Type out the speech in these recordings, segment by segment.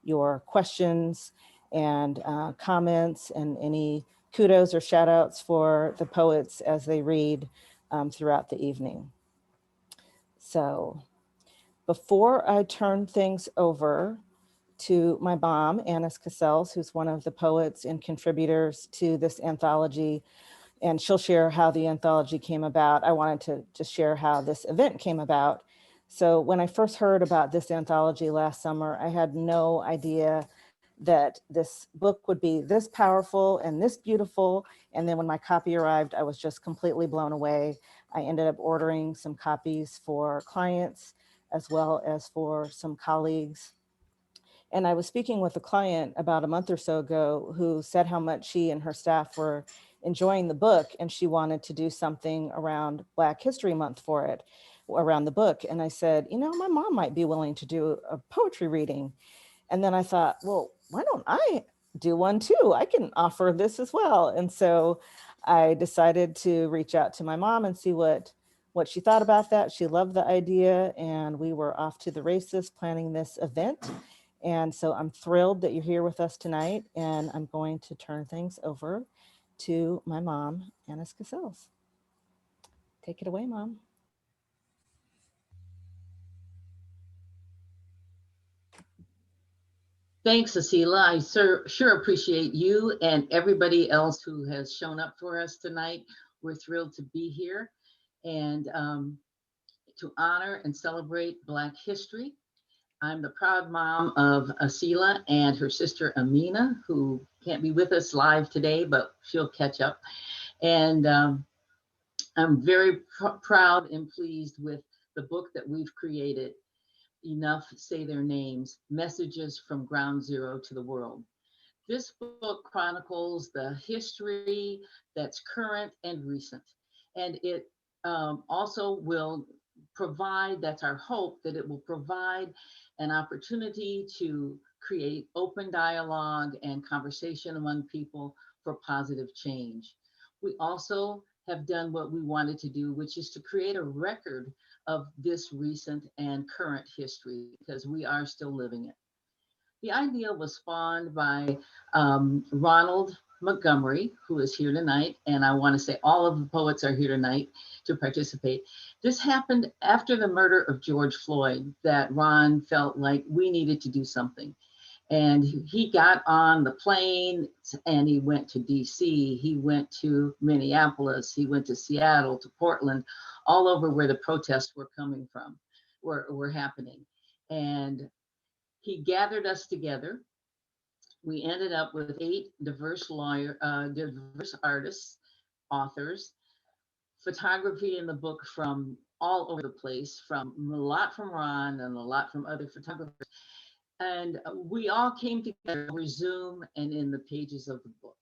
your questions and comments and any kudos or shout outs for the poets as they read throughout the evening. So before I turn things over to my mom, Annis Cassels, who's one of the poets and contributors to this anthology, and she'll share how the anthology came about. I wanted to just share how this event came about. So when I first heard about this anthology last summer, I had no idea that this book would be this powerful and this beautiful. And then when my copy arrived, I was just completely blown away. I ended up ordering some copies for clients as well as for some colleagues. And I was speaking with a client about a month or so ago who said how much she and her staff were enjoying the book, and she wanted to do something around Black History Month for it, around the book. And I said, you know, my mom might be willing to do a poetry reading. And then I thought, well, why don't I do one too? I can offer this as well. And so I decided to reach out to my mom and see what she thought about that. She loved the idea, and we were off to the races planning this event. And so I'm thrilled that you're here with us tonight, and I'm going to turn things over to my mom, Annis Cassels. Take it away, Mom. Thanks, Cecilia. I sure appreciate you and everybody else who has shown up for us tonight. We're thrilled to be here and to honor and celebrate Black history. I'm the proud mom of Asila and her sister Amina, who can't be with us live today, but she'll catch up. And I'm very proud and pleased with the book that we've created, Enough Say Their Names, Messages from Ground Zero to the World. This book chronicles the history that's current and recent. And it also will provide, that's our hope, that it will provide an opportunity to create open dialogue and conversation among people for positive change. We also have done what we wanted to do, which is to create a record of this recent and current history, because we are still living it. The idea was spawned by Ronald Montgomery, who is here tonight, and I want to say all of the poets are here tonight to participate. This happened after the murder of George Floyd, that Ron felt like we needed to do something. And he got on the plane and he went to DC, he went to Minneapolis, he went to Seattle, to Portland, all over where the protests were coming from, were happening. And he gathered us together. We ended up with 8 diverse artists, authors, photography in the book from all over the place, from a lot from Ron and a lot from other photographers. And we all came together over Zoom and in the pages of the book.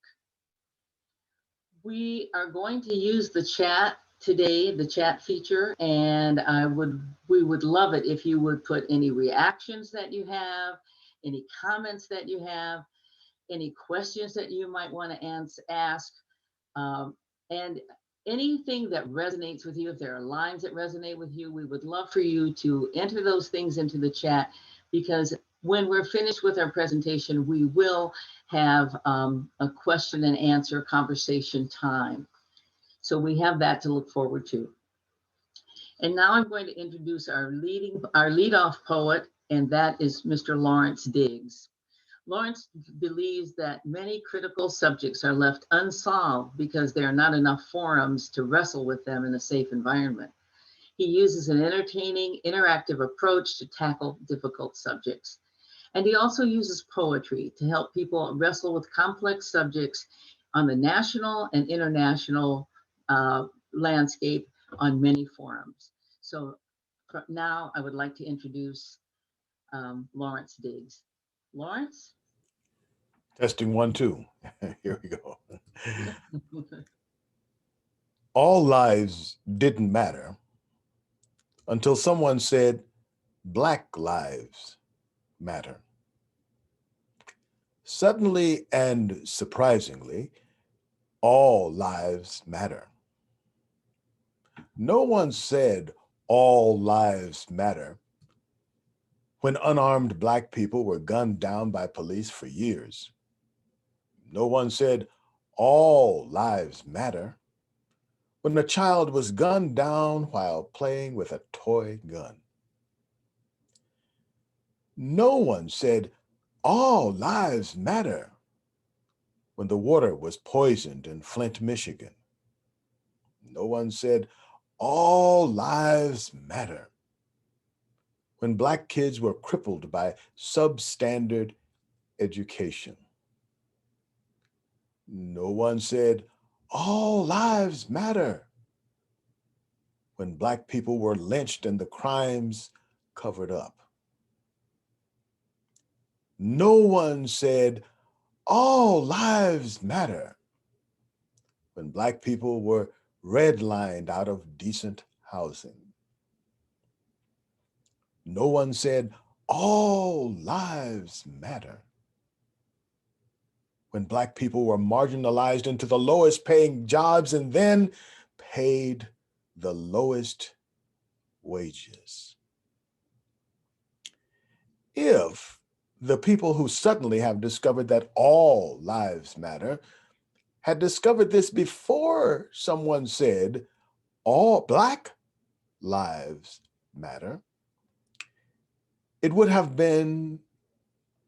We are going to use the chat today, the chat feature, and we would love it if you would put any reactions that you have, any comments that you have, any questions that you might want to ask, and anything that resonates with you. If there are lines that resonate with you, we would love for you to enter those things into the chat, because when we're finished with our presentation, we will have a question and answer conversation time. So we have that to look forward to. And now I'm going to introduce our lead-off poet, and that is Mr. Lawrence Diggs. Lawrence believes that many critical subjects are left unsolved because there are not enough forums to wrestle with them in a safe environment. He uses an entertaining, interactive approach to tackle difficult subjects. And he also uses poetry to help people wrestle with complex subjects on the national and international landscape on many forums. So now I would like to introduce Lawrence Diggs. Lawrence? Testing 1, 2. Here we go. All lives didn't matter until someone said Black lives matter. Suddenly and surprisingly, all lives matter. No one said all lives matter when unarmed Black people were gunned down by police for years. No one said, all lives matter, when a child was gunned down while playing with a toy gun. No one said, all lives matter, when the water was poisoned in Flint, Michigan. No one said, all lives matter, when Black kids were crippled by substandard education. No one said, all lives matter, when Black people were lynched and the crimes covered up. No one said, all lives matter, when Black people were redlined out of decent housing. No one said, all lives matter, when Black people were marginalized into the lowest paying jobs and then paid the lowest wages. If the people who suddenly have discovered that all lives matter had discovered this before someone said all Black lives matter, it would have been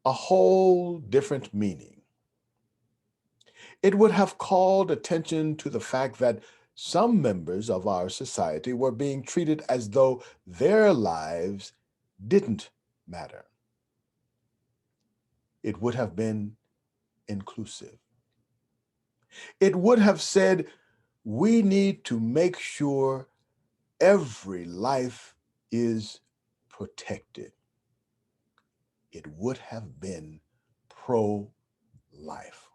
a whole different meaning. It would have called attention to the fact that some members of our society were being treated as though their lives didn't matter. It would have been inclusive. It would have said, we need to make sure every life is protected. It would have been pro-life.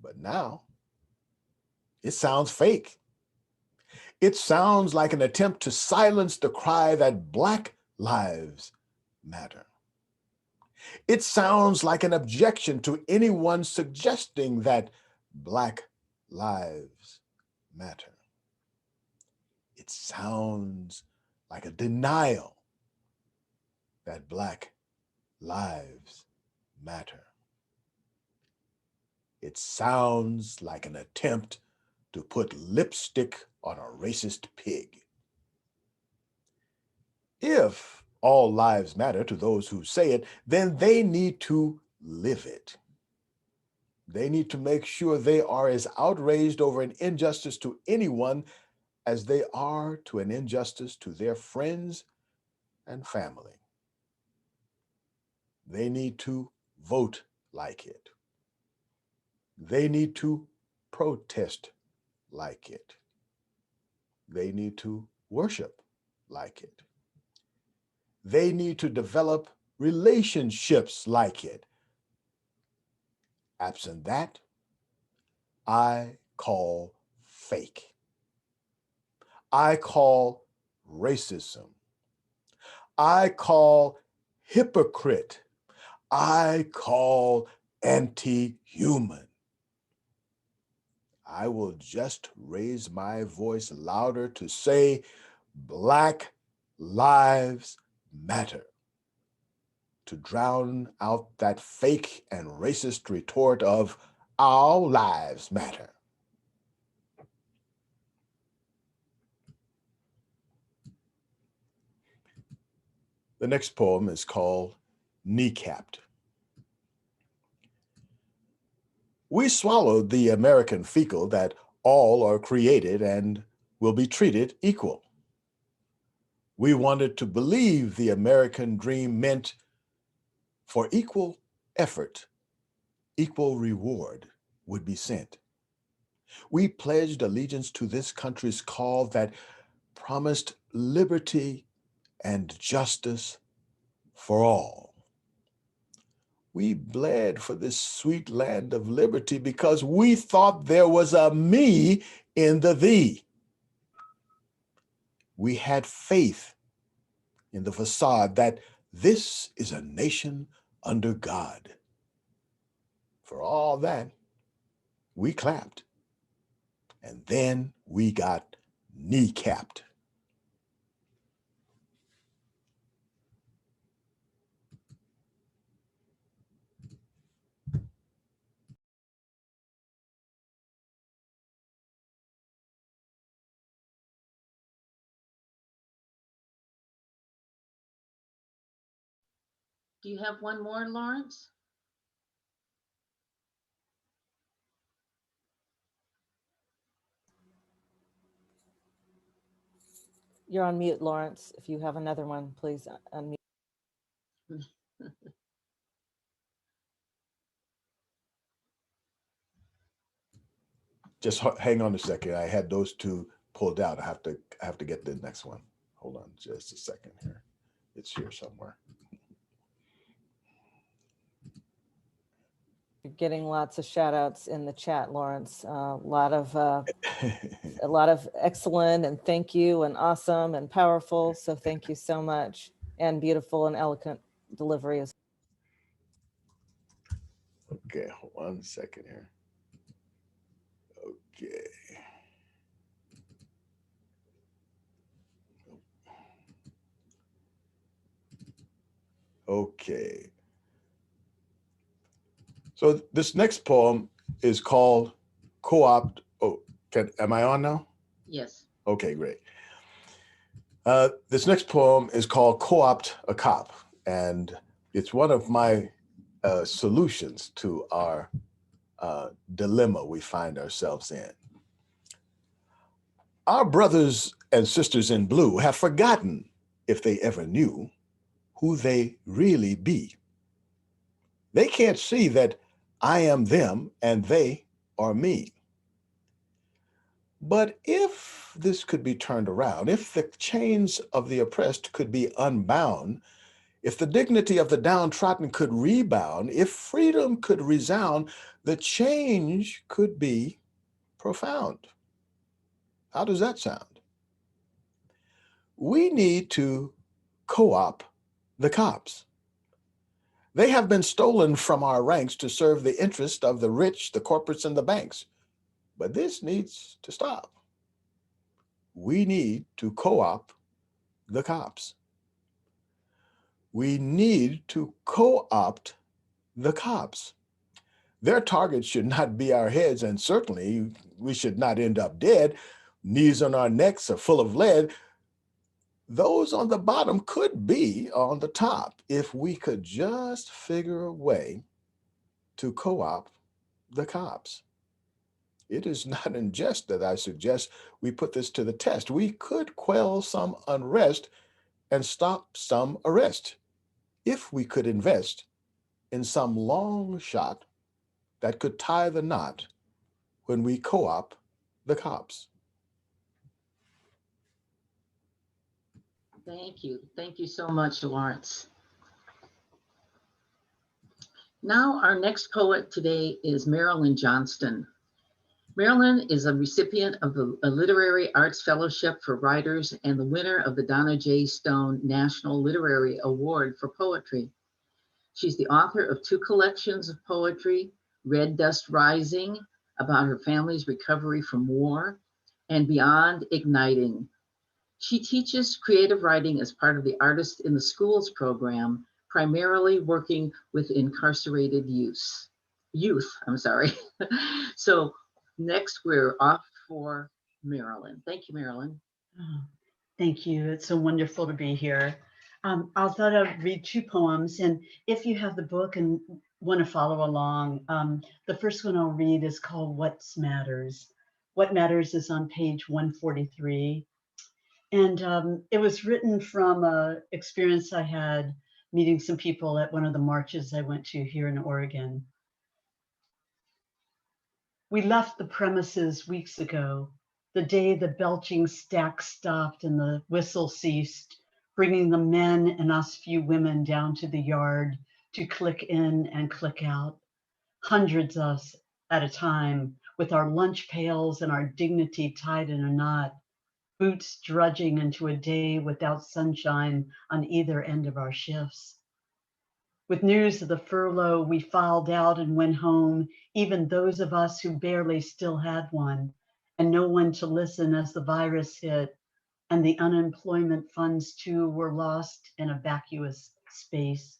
But now, it sounds fake. It sounds like an attempt to silence the cry that Black lives matter. It sounds like an objection to anyone suggesting that Black lives matter. It sounds like a denial that Black lives matter. It sounds like an attempt to put lipstick on a racist pig. If all lives matter to those who say it, then they need to live it. They need to make sure they are as outraged over an injustice to anyone as they are to an injustice to their friends and family. They need to vote like it. They need to protest like it. They need to worship like it. They need to develop relationships like it. Absent that, I call fake. I call racism. I call hypocrite. I call anti-human. I will just raise my voice louder to say, Black lives matter, to drown out that fake and racist retort of all lives matter. The next poem is called Kneecapped. We swallowed the American fecal that all are created and will be treated equal. We wanted to believe the American dream meant for equal effort, equal reward would be sent. We pledged allegiance to this country's call that promised liberty and justice for all. We bled for this sweet land of liberty because we thought there was a me in the thee. We had faith in the facade that this is a nation under God. For all that, we clapped, and then we got kneecapped. Do you have one more, Lawrence? You're on mute, Lawrence. If you have another one, please unmute. Just hang on a second. I had those two pulled out. I have to get the next one. Hold on just a second here. It's here somewhere. You're getting lots of shout outs in the chat, Lawrence. A lot of excellent and thank you and awesome and powerful. So thank you so much, and beautiful and eloquent delivery as well. Okay, hold on a second here. Okay. Okay. So this next poem is called Co-opt. Oh, am I on now? Yes. Okay, great. This next poem is called Co-opt a Cop, and it's one of my solutions to our dilemma we find ourselves in. Our brothers and sisters in blue have forgotten, if they ever knew, who they really be. They can't see that I am them and they are me. But if this could be turned around, if the chains of the oppressed could be unbound, if the dignity of the downtrodden could rebound, if freedom could resound, the change could be profound. How does that sound? We need to co-opt the cops. They have been stolen from our ranks to serve the interest of the rich, the corporates, and the banks. But this needs to stop. We need to co-opt the cops. We need to co-opt the cops. Their target should not be our heads, and certainly we should not end up dead. Knees on our necks are full of lead. Those on the bottom could be on the top if we could just figure a way to co-opt the cops. It is not in jest that I suggest we put this to the test. We could quell some unrest and stop some arrest if we could invest in some long shot that could tie the knot when we co-opt the cops. Thank you. Thank you so much, Lawrence. Now, our next poet today is Marilyn Johnston. Marilyn is a recipient of a Literary Arts Fellowship for Writers and the winner of the Donna J. Stone National Literary Award for Poetry. She's the author of 2 collections of poetry, Red Dust Rising, about her family's recovery from war, and Beyond Igniting. She teaches creative writing as part of the Artists in the Schools program, primarily working with incarcerated youth. So next we're off for Marilyn. Thank you, Marilyn. Oh, thank you. It's so wonderful to be here. I thought I'd read 2 poems, and if you have the book and want to follow along, the first one I'll read is called What Matters. What Matters is on page 143. And it was written from an experience I had meeting some people at one of the marches I went to here in Oregon. We left the premises weeks ago, the day the belching stack stopped and the whistle ceased, bringing the men and us few women down to the yard to click in and click out. Hundreds of us at a time, with our lunch pails and our dignity tied in a knot, boots drudging into a day without sunshine on either end of our shifts. With news of the furlough, we filed out and went home, even those of us who barely still had one, and no one to listen as the virus hit, and the unemployment funds too were lost in a vacuous space.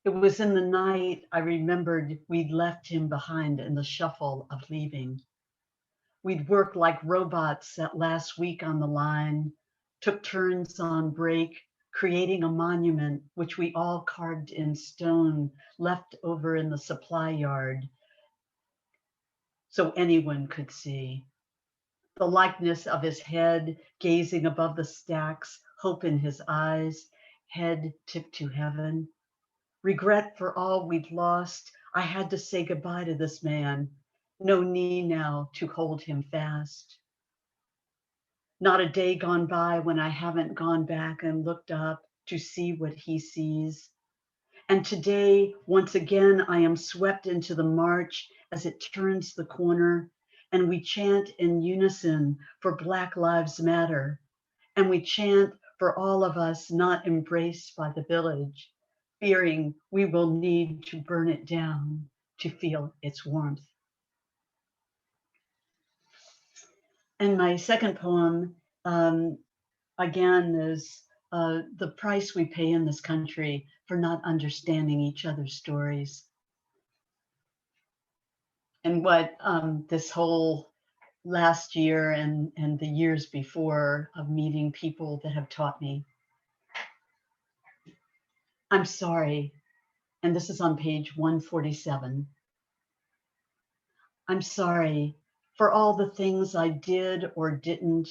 It was in the night I remembered we'd left him behind in the shuffle of leaving. We'd worked like robots that last week on the line, took turns on break, creating a monument which we all carved in stone, left over in the supply yard so anyone could see. The likeness of his head gazing above the stacks, hope in his eyes, head tipped to heaven. Regret for all we'd lost. I had to say goodbye to this man. No knee now to hold him fast. Not a day gone by when I haven't gone back and looked up to see what he sees. And today, once again, I am swept into the march as it turns the corner, and we chant in unison for Black Lives Matter. And we chant for all of us not embraced by the village, fearing we will need to burn it down to feel its warmth. And my second poem, again, is the price we pay in this country for not understanding each other's stories. And what this whole last year and the years before of meeting people that have taught me. I'm sorry, and this is on page 147. I'm sorry for all the things I did or didn't,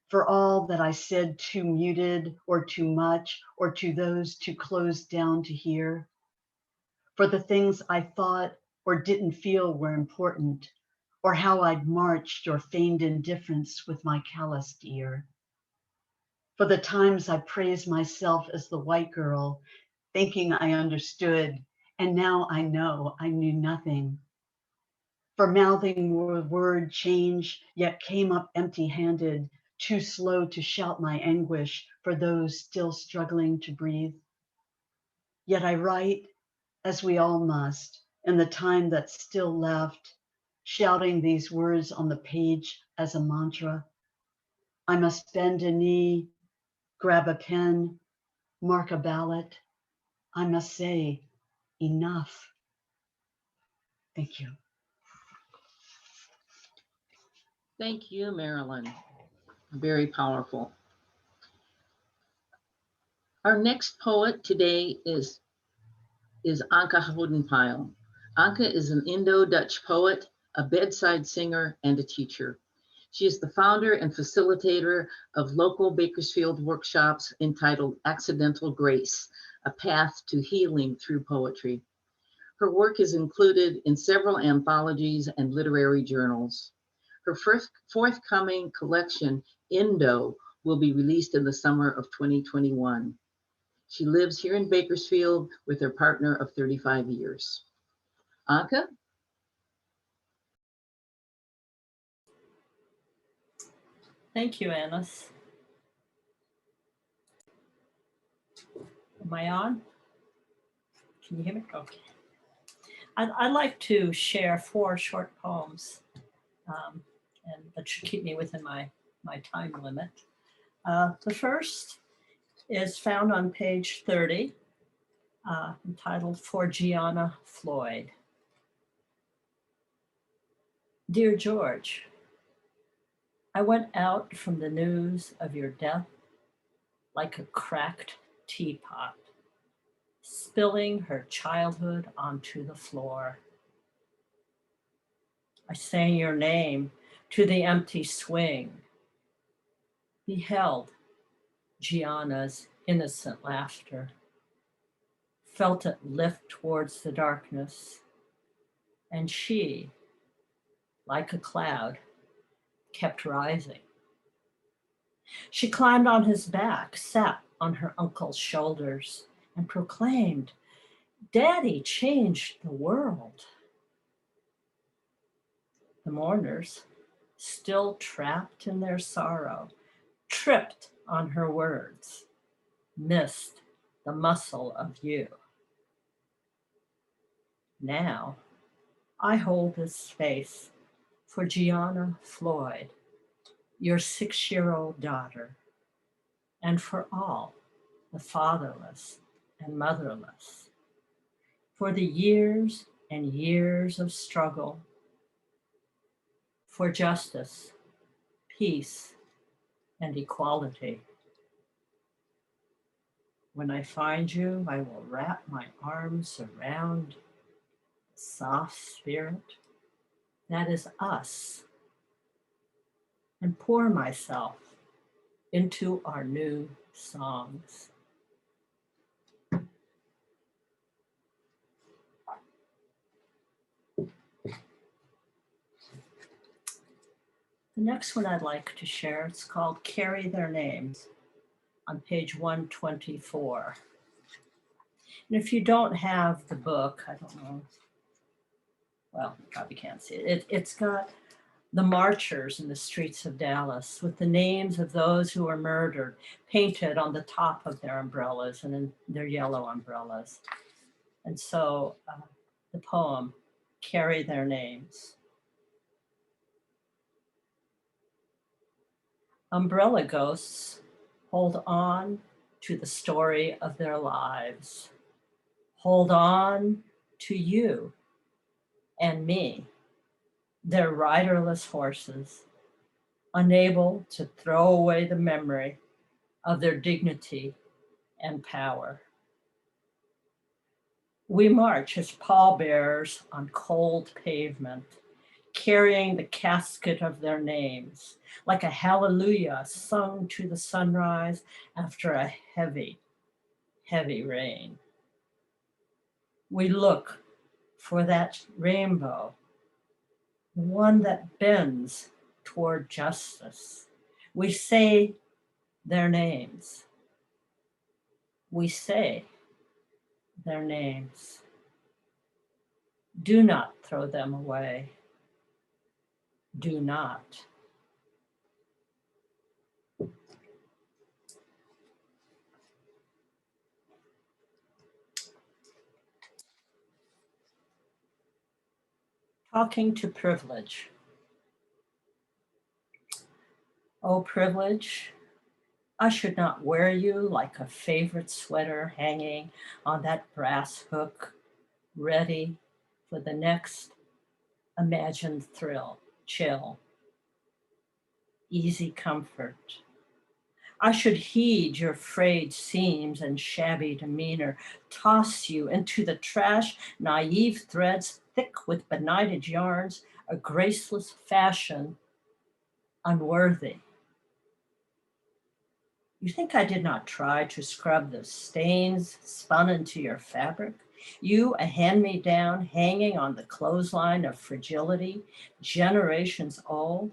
for all that I said too muted or too much, or to those too closed down to hear, for the things I thought or didn't feel were important, or how I'd marched or feigned indifference with my calloused ear. For the times I praised myself as the white girl, thinking I understood, and now I know I knew nothing. For mouthing a word change, yet came up empty-handed, too slow to shout my anguish for those still struggling to breathe. Yet I write, as we all must, in the time that's still left, shouting these words on the page as a mantra. I must bend a knee, grab a pen, mark a ballot. I must say, enough. Thank you. Thank you, Marilyn. Very powerful. Our next poet today is Anke Hodenpyle. Anke is an Indo-Dutch poet, a bedside singer, and a teacher. She is the founder and facilitator of local Bakersfield workshops entitled Accidental Grace, a path to healing through poetry. Her work is included in several anthologies and literary journals. Her forthcoming collection, Indo, will be released in the summer of 2021. She lives here in Bakersfield with her partner of 35 years. Anke? Thank you, Annis. Am I on? Can you hear me? Okay. I'd like to share 4 short poems, and that should keep me within my time limit. The first is found on page 30, entitled For Gianna Floyd. Dear George, I went out from the news of your death like a cracked teapot, spilling her childhood onto the floor. I sang your name to the empty swing, beheld Gianna's innocent laughter, felt it lift towards the darkness, and she, like a cloud, kept rising. She climbed on his back, sat on her uncle's shoulders, and proclaimed, "Daddy changed the world." The mourners, still trapped in their sorrow, tripped on her words, missed the muscle of you. Now, I hold this space for Gianna Floyd, your 6-year-old daughter, and for all the fatherless and motherless, for the years and years of struggle for justice, peace, and equality. When I find you, I will wrap my arms around the soft spirit that is us and pour myself into our new songs. The next one I'd like to share, it's called Carry Their Names on page 124. And if you don't have the book, I don't know, well, you probably can't see it. It's got the marchers in the streets of Dallas with the names of those who were murdered painted on the top of their umbrellas and in their yellow umbrellas. And so the poem, Carry Their Names. Umbrella ghosts hold on to the story of their lives. Hold on to you and me, their riderless horses, unable to throw away the memory of their dignity and power. We march as pallbearers on cold pavement, carrying the casket of their names, like a hallelujah sung to the sunrise after a heavy, heavy rain. We look for that rainbow, one that bends toward justice. We say their names. We say their names. Do not throw them away. Do not. Talking to privilege. Oh, privilege, I should not wear you like a favorite sweater hanging on that brass hook, ready for the next imagined thrill, chill, easy comfort. I should heed your frayed seams and shabby demeanor, toss you into the trash, naive threads thick with benighted yarns, a graceless fashion, unworthy. You think I did not try to scrub the stains spun into your fabric? You, a hand-me-down hanging on the clothesline of fragility, generations old?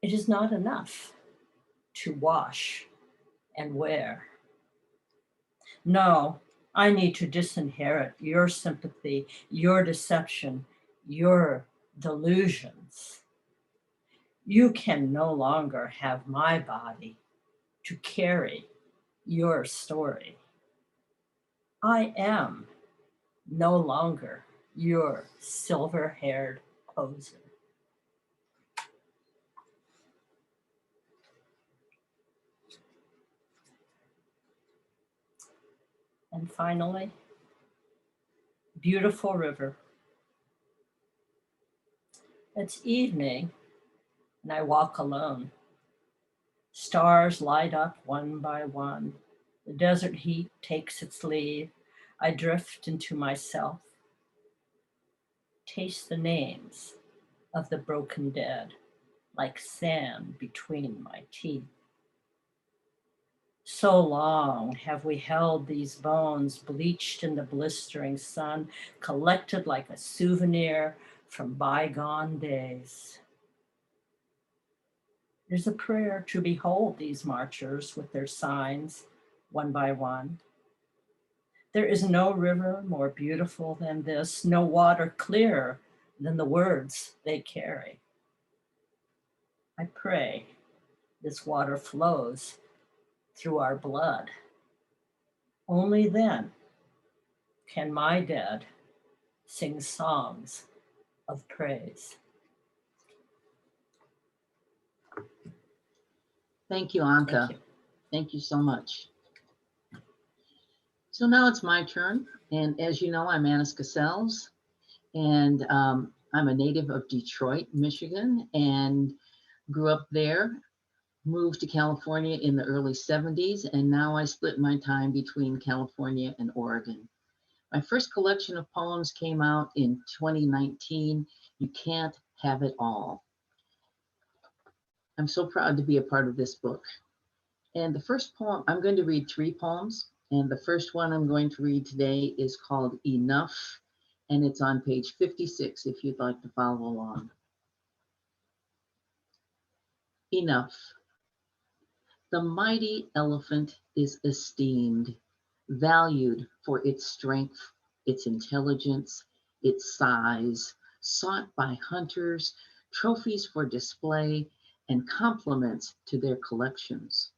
It is not enough to wash and wear. No, I need to disinherit your sympathy, your deception, your delusions. You can no longer have my body to carry your story. I am no longer your silver-haired poser. And finally, beautiful river. It's evening and I walk alone. Stars light up one by one. The desert heat takes its leave. I drift into myself. Taste the names of the broken dead like sand between my teeth. So long have we held these bones bleached in the blistering sun, collected like a souvenir from bygone days. There's a prayer to behold these marchers with their signs, one by one. There is no river more beautiful than this, no water clearer than the words they carry. I pray this water flows through our blood. Only then can my dead sing songs of praise. Thank you, Anka. Thank you. Thank you so much. So now it's my turn. And as you know, I'm Anniska Sells, and I'm a native of Detroit, Michigan, and grew up there. moved to California in the early 70s, and now I split my time between California and Oregon. My first collection of poems came out in 2019, You Can't Have It All. I'm so proud to be a part of this book. And the first poem, I'm going to read 3 poems, and the first one I'm going to read today is called Enough, and it's on page 56 if you'd like to follow along. Enough. The mighty elephant is esteemed, valued for its strength, its intelligence, its size, sought by hunters, trophies for display, and compliments to their collections.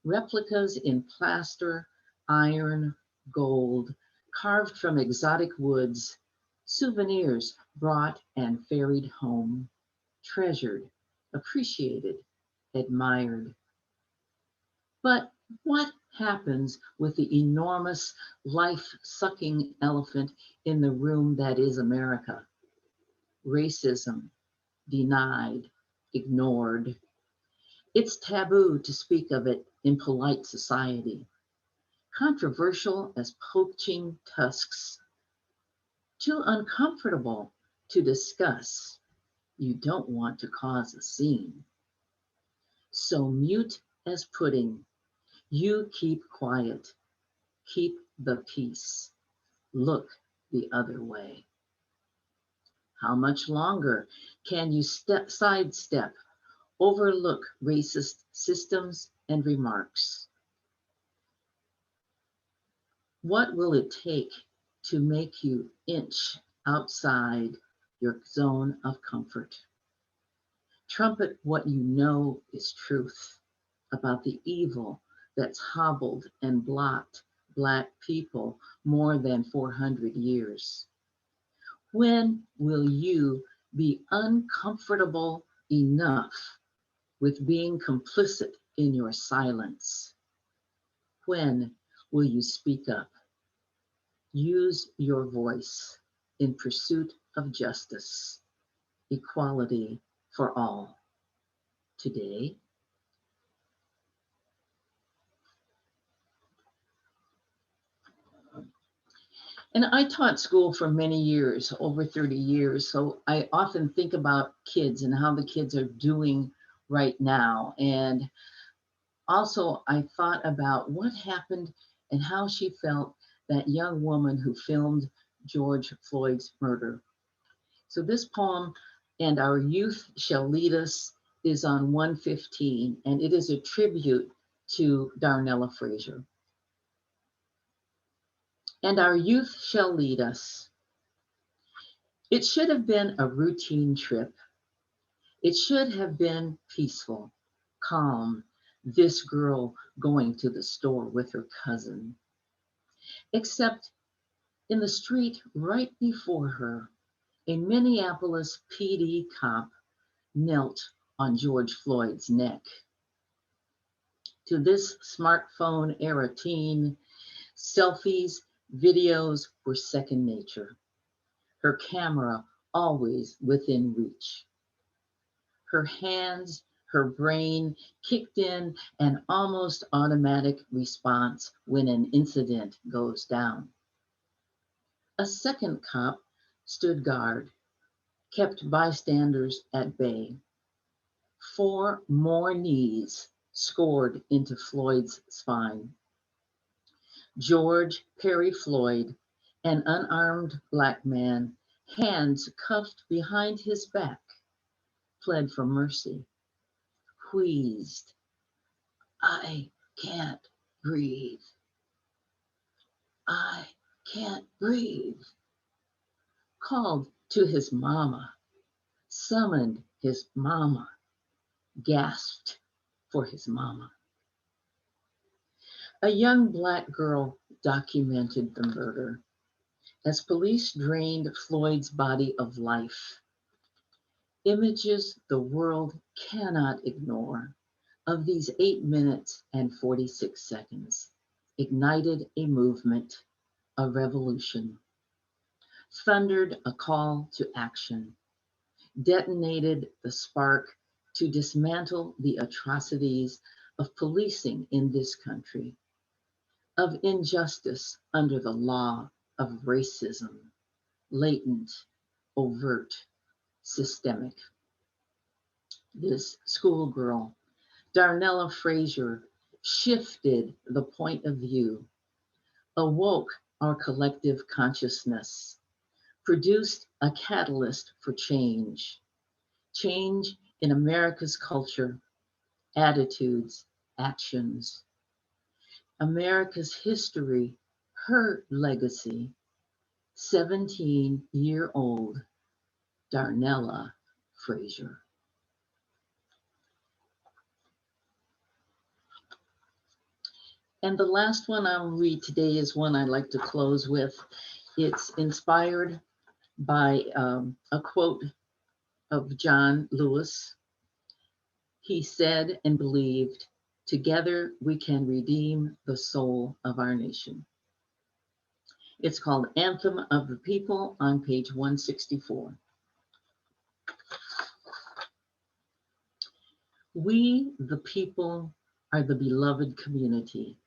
Replicas in plaster, iron, gold, carved from exotic woods, souvenirs brought and ferried home, treasured, appreciated, admired. But what happens with the enormous life-sucking elephant in the room that is America? Racism, denied, ignored. It's taboo to speak of it in polite society. Controversial as poaching tusks. Too uncomfortable to discuss. You don't want to cause a scene. So mute as pudding. You keep quiet, keep the peace, look the other way. How much longer can you sidestep, overlook racist systems and remarks? What will it take to make you inch outside your zone of comfort? Trumpet what you know is truth about the evil that's hobbled and blocked Black people more than 400 years. When will you be uncomfortable enough with being complicit in your silence? When will you speak up? Use your voice in pursuit of justice, equality for all. Today, and I taught school for many years, over 30 years, so I often think about kids and how the kids are doing right now. And also I thought about what happened and how she felt, that young woman who filmed George Floyd's murder. So this poem, And Our Youth Shall Lead Us, is on 115, and it is a tribute to Darnella Frazier. And our youth shall lead us. It should have been a routine trip. It should have been peaceful, calm, this girl going to the store with her cousin. Except in the street right before her, a Minneapolis PD cop knelt on George Floyd's neck. To this smartphone era teen, selfies, videos were second nature. Her camera always within reach. Her hands, her brain kicked in an almost automatic response when an incident goes down. A second cop stood guard, kept bystanders at bay. 4 more knees scored into Floyd's spine. George Perry Floyd, an unarmed Black man, hands cuffed behind his back, pled for mercy, wheezed, I can't breathe. I can't breathe. Called to his mama, summoned his mama, gasped for his mama. A young Black girl documented the murder as police drained Floyd's body of life. Images the world cannot ignore of these 8 minutes and 46 seconds ignited a movement, a revolution, thundered a call to action, detonated the spark to dismantle the atrocities of policing in this country, of injustice under the law of racism, latent, overt, systemic. This schoolgirl, Darnella Frazier, shifted the point of view, awoke our collective consciousness, produced a catalyst for change, change in America's culture, attitudes, actions. America's history, her legacy, 17-year-old Darnella Frazier. And the last one I'll read today is one I like to close with. It's inspired by a quote of John Lewis. He said and believed, "Together we can redeem the soul of our nation." It's called Anthem of the People on page 164. We, the people, are the beloved community,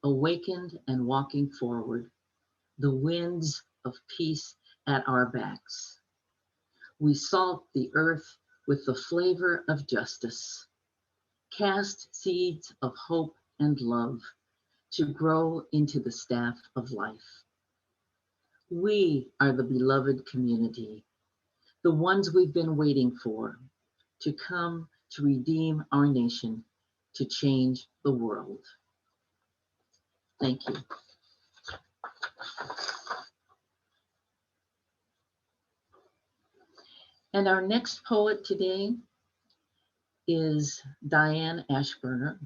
awakened and walking forward, the winds of peace at our backs. We salt the earth with the flavor of justice, cast seeds of hope and love to grow into the staff of life. We are the beloved community, the ones we've been waiting for, to come to redeem our nation, to change the world. Thank you. And our next poet today is Diane Ashburner.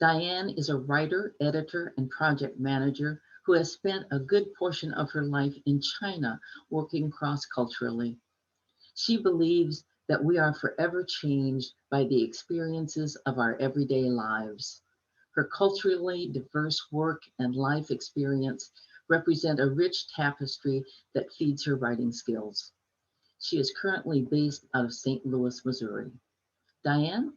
Diane is a writer, editor, and project manager who has spent a good portion of her life in China working cross-culturally. She believes that we are forever changed by the experiences of our everyday lives. Her culturally diverse work and life experience represent a rich tapestry that feeds her writing skills. She is currently based out of St. Louis, Missouri. Diane?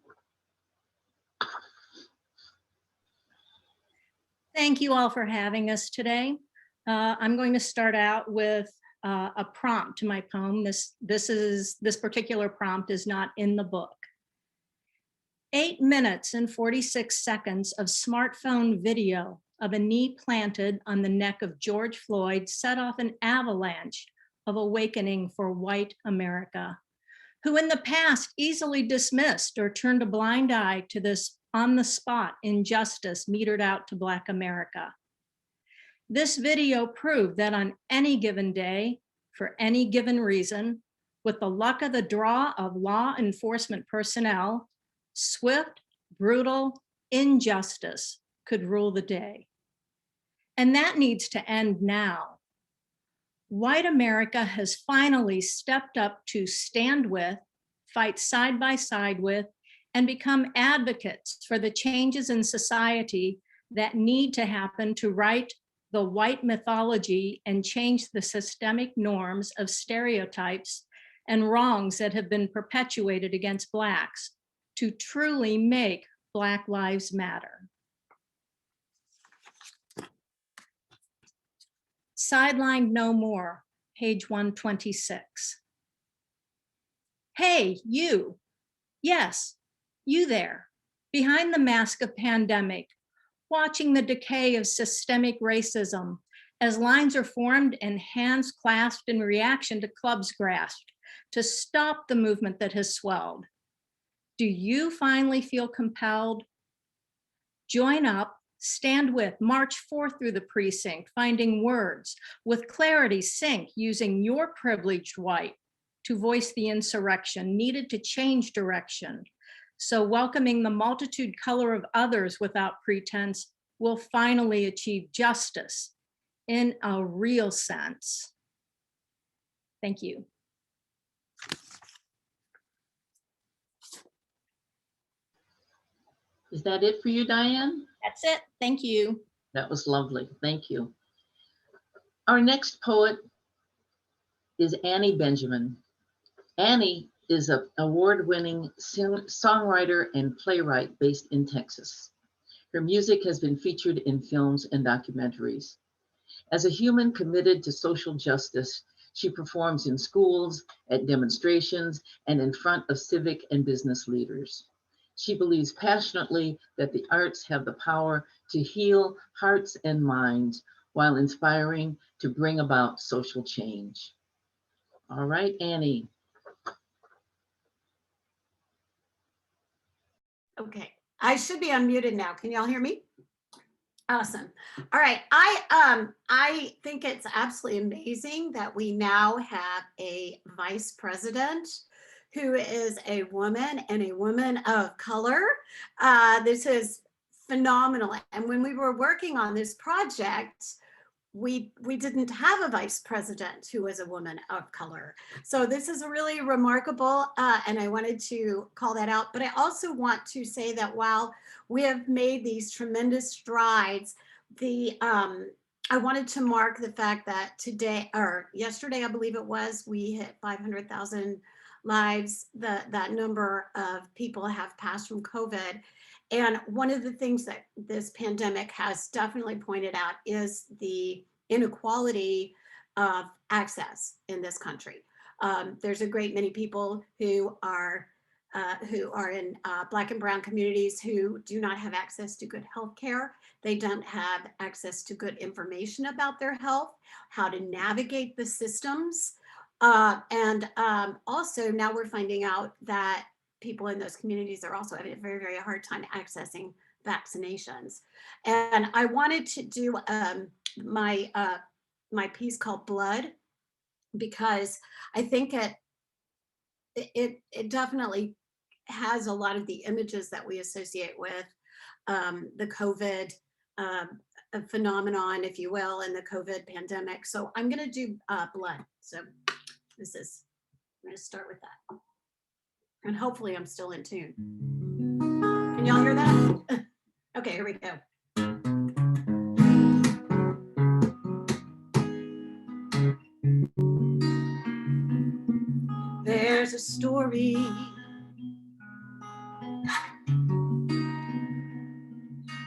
Thank you all for having us today. I'm going to start out with a prompt to my poem. This particular prompt is not in the book. 8 minutes and 46 seconds of smartphone video of a knee planted on the neck of George Floyd set off an avalanche of awakening for white America, who in the past easily dismissed or turned a blind eye to this on-the-spot injustice metered out to Black America. This video proved that on any given day, for any given reason, with the luck of the draw of law enforcement personnel, swift, brutal injustice could rule the day. And that needs to end now. White America has finally stepped up to stand with, fight side by side with, and become advocates for the changes in society that need to happen to right the white mythology and change the systemic norms of stereotypes and wrongs that have been perpetuated against Blacks to truly make Black lives matter. Sidelined no more, page 126. Hey, you. Yes, you there, behind the mask of pandemic, watching the decay of systemic racism as lines are formed and hands clasped in reaction to clubs grasped to stop the movement that has swelled. Do you finally feel compelled? Join up, stand with, march forth through the precinct, finding words, with clarity sync, using your privileged white to voice the insurrection needed to change direction. So welcoming the multitude color of others without pretense will finally achieve justice in a real sense. Thank you. Is that it for you, Diane? That's it. Thank you. That was lovely. Thank you. Our next poet is Annie Benjamin. Annie is an award-winning songwriter and playwright based in Texas. Her music has been featured in films and documentaries. As a human committed to social justice, she performs in schools, at demonstrations, and in front of civic and business leaders. She believes passionately that the arts have the power to heal hearts and minds while inspiring to bring about social change. All right, Annie. Okay, I should be unmuted now. Can y'all hear me? Awesome. All right, I think it's absolutely amazing that we now have a vice president who is a woman and a woman of color. This is phenomenal. And when we were working on this project, we didn't have a vice president who was a woman of color. So this is really remarkable, and I wanted to call that out. But I also want to say that while we have made these tremendous strides, I wanted to mark the fact that today, or yesterday, I believe it was, we hit 500,000 lives. That number of people have passed from COVID. And one of the things that this pandemic has definitely pointed out is the inequality of access in this country. There's a great many people who are in Black and Brown communities who do not have access to good health care. They don't have access to good information about their health, how to navigate the systems. And also now we're finding out that people in those communities are also having a very, very hard time accessing vaccinations. And I wanted to do my piece called Blood, because I think it definitely has a lot of the images that we associate with the COVID phenomenon, if you will, and the COVID pandemic. So I'm gonna do Blood. So I'm gonna start with that. And hopefully I'm still in tune. Can y'all hear that? Okay, here we go. There's a story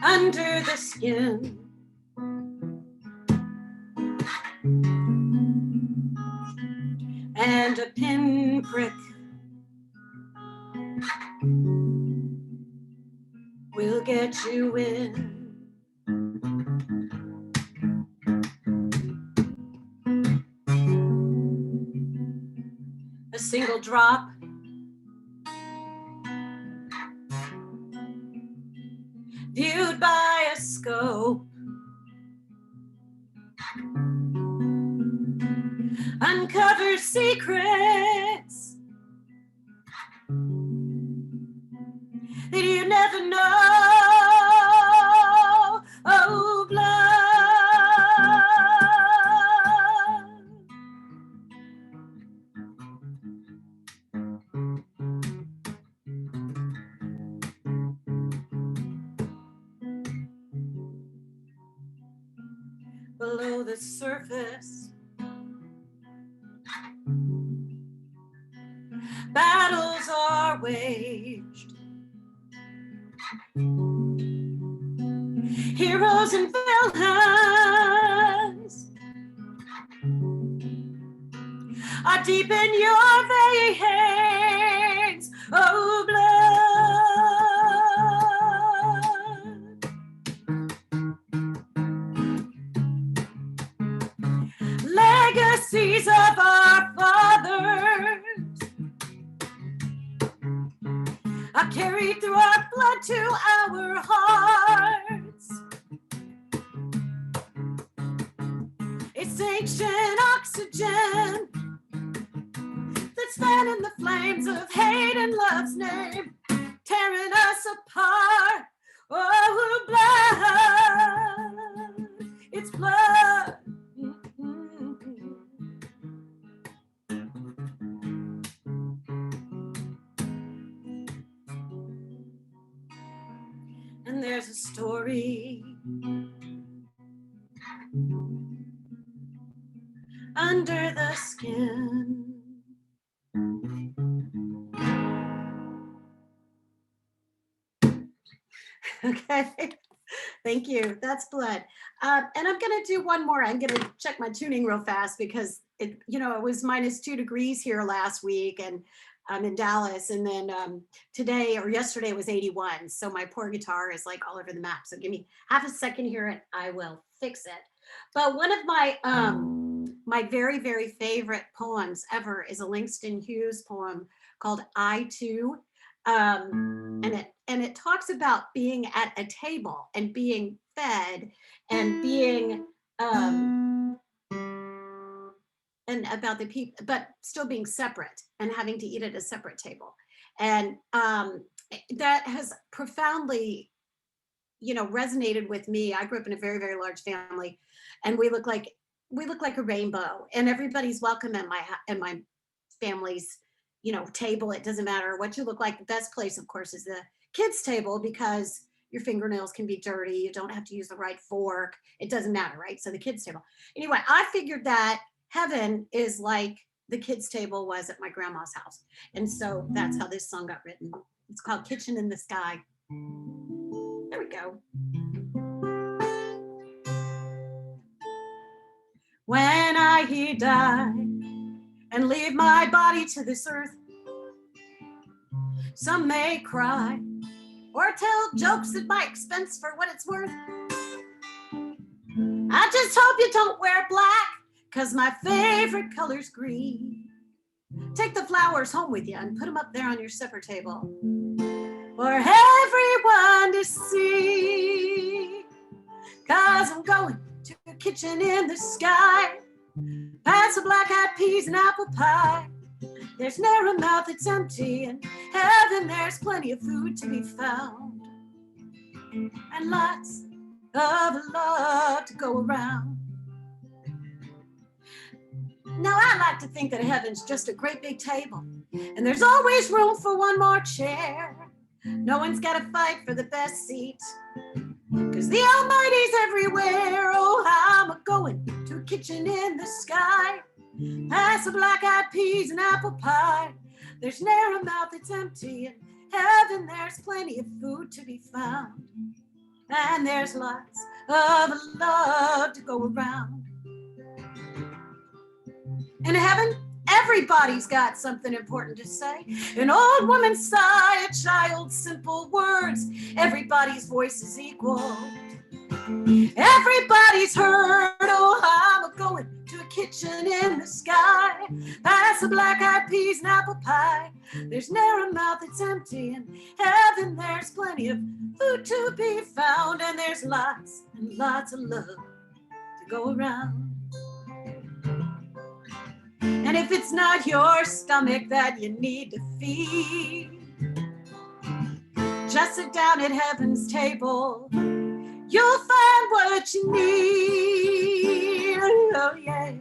under the skin, and a pinprick will get you in. A single drop viewed by a scope uncovers secrets that you never know. Oh, blood. Below the surface, battles are waged. Heroes and villains are deep in your veins. Oh, blood. Legacies of our fathers are carried through our blood to our hearts. It's ancient oxygen that's fanning the flames of hate and love's name, tearing us apart. Oh, blood, it's blood. And there's a story under the skin, Thank you. That's blood. And I'm going to do one more. I'm going to check my tuning real fast because it was -2 degrees here last week, and I'm in Dallas. And then today or yesterday it was 81. So my poor guitar is like all over the map. So give me half a second here and I will fix it. But one of my my very, very favorite poems ever is a Langston Hughes poem called I Too. And it talks about being at a table and being fed and being and about the people, but still being separate and having to eat at a separate table. And that has profoundly, resonated with me. I grew up in a very, very large family, and we look like a rainbow, and everybody's welcome at my family's, table. It doesn't matter what you look like. The best place, of course, is the kids' table, because your fingernails can be dirty. You don't have to use the right fork. It doesn't matter, right? So the kids' table. Anyway, I figured that heaven is like the kids' table was at my grandma's house. And so that's how this song got written. It's called Kitchen in the Sky. There we go. When I die and leave my body to this earth, some may cry or tell jokes at my expense for what it's worth. I just hope you don't wear black, 'cause my favorite color's green. Take the flowers home with you and put them up there on your supper table for everyone to see. 'Cause I'm going to a kitchen in the sky, past the black-eyed peas and apple pie. There's ne'er a mouth that's empty. In heaven there's plenty of food to be found, and lots of love to go around. Now I like to think that heaven's just a great big table, and there's always room for one more chair. No one's got to fight for the best seat, 'cause the Almighty's everywhere. Oh, I'm a-going to a kitchen in the sky, past the black-eyed peas and apple pie. There's ne'er a mouth that's empty. In heaven there's plenty of food to be found, and there's lots of love to go around. In heaven, everybody's got something important to say. An old woman's sigh, a child's simple words. Everybody's voice is equal. Everybody's heard. Oh, I'm a-going to a kitchen in the sky, past the black-eyed peas and apple pie. There's ne'er a mouth that's empty. In heaven there's plenty of food to be found, and there's lots and lots of love to go around. And if it's not your stomach that you need to feed, just sit down at heaven's table. You'll find what you need. Oh, yeah.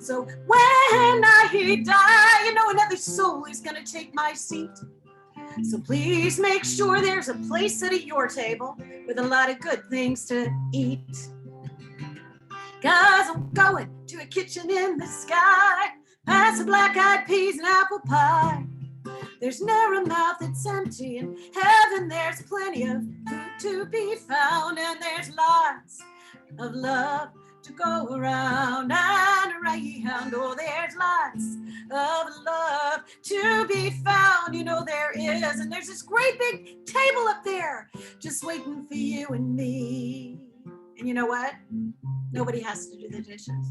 So when I die, another soul is gonna take my seat. So please make sure there's a place at your table with a lot of good things to eat. 'Cause I'm going to a kitchen in the sky, past the black-eyed peas and apple pie. There's ne'er a mouth that's empty. In heaven there's plenty of food to be found, and there's lots of love to go around and around. Oh, there's lots of love to be found. There is, and there's this great big table up there just waiting for you and me. And you know what? Nobody has to do the dishes.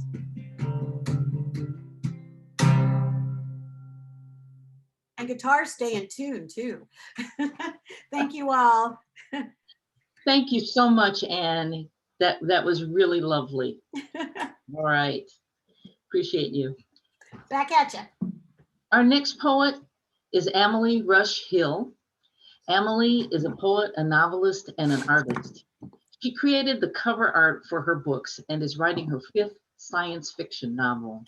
And guitars stay in tune too. Thank you all. Thank you so much, Anne. That was really lovely. All right. Appreciate you. Back at you. Our next poet is Emily Rush Hill. Emily is a poet, a novelist, and an artist. She created the cover art for her books and is writing her 5th science fiction novel.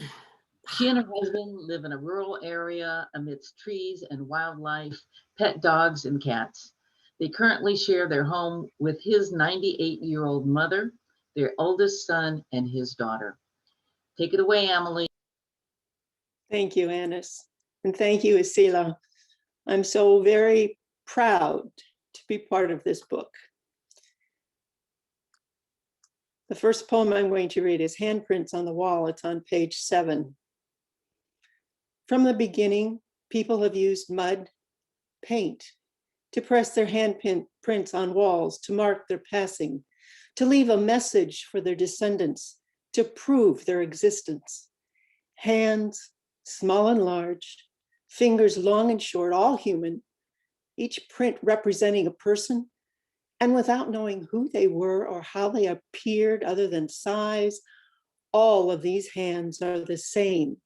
She and her husband live in a rural area amidst trees and wildlife, pet dogs and cats. They currently share their home with his 98-year-old mother, their oldest son, and his daughter. Take it away, Emily. Thank you, Annis. And thank you, Asila. I'm so very proud to be part of this book. The first poem I'm going to read is Handprints on the Wall. It's on page 7. From the beginning, people have used mud, paint, to press their handprints on walls, to mark their passing, to leave a message for their descendants, to prove their existence. Hands, small and large, fingers long and short, all human, each print representing a person, and without knowing who they were or how they appeared other than size, all of these hands are the same.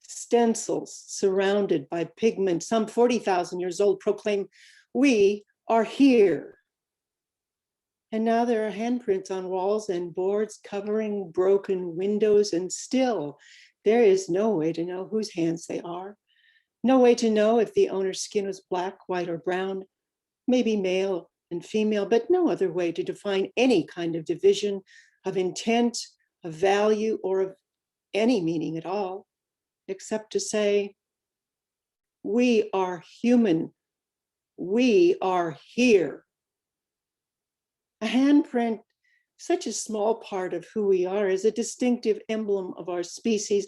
Stencils surrounded by pigment, some 40,000 years old, proclaim, "We are here." And now there are handprints on walls and boards covering broken windows, and still there is no way to know whose hands they are. No way to know if the owner's skin was black, white, or brown, maybe male and female, but no other way to define any kind of division of intent, of value, or of any meaning at all, except to say, we are human. We are here. A handprint, such a small part of who we are, is a distinctive emblem of our species,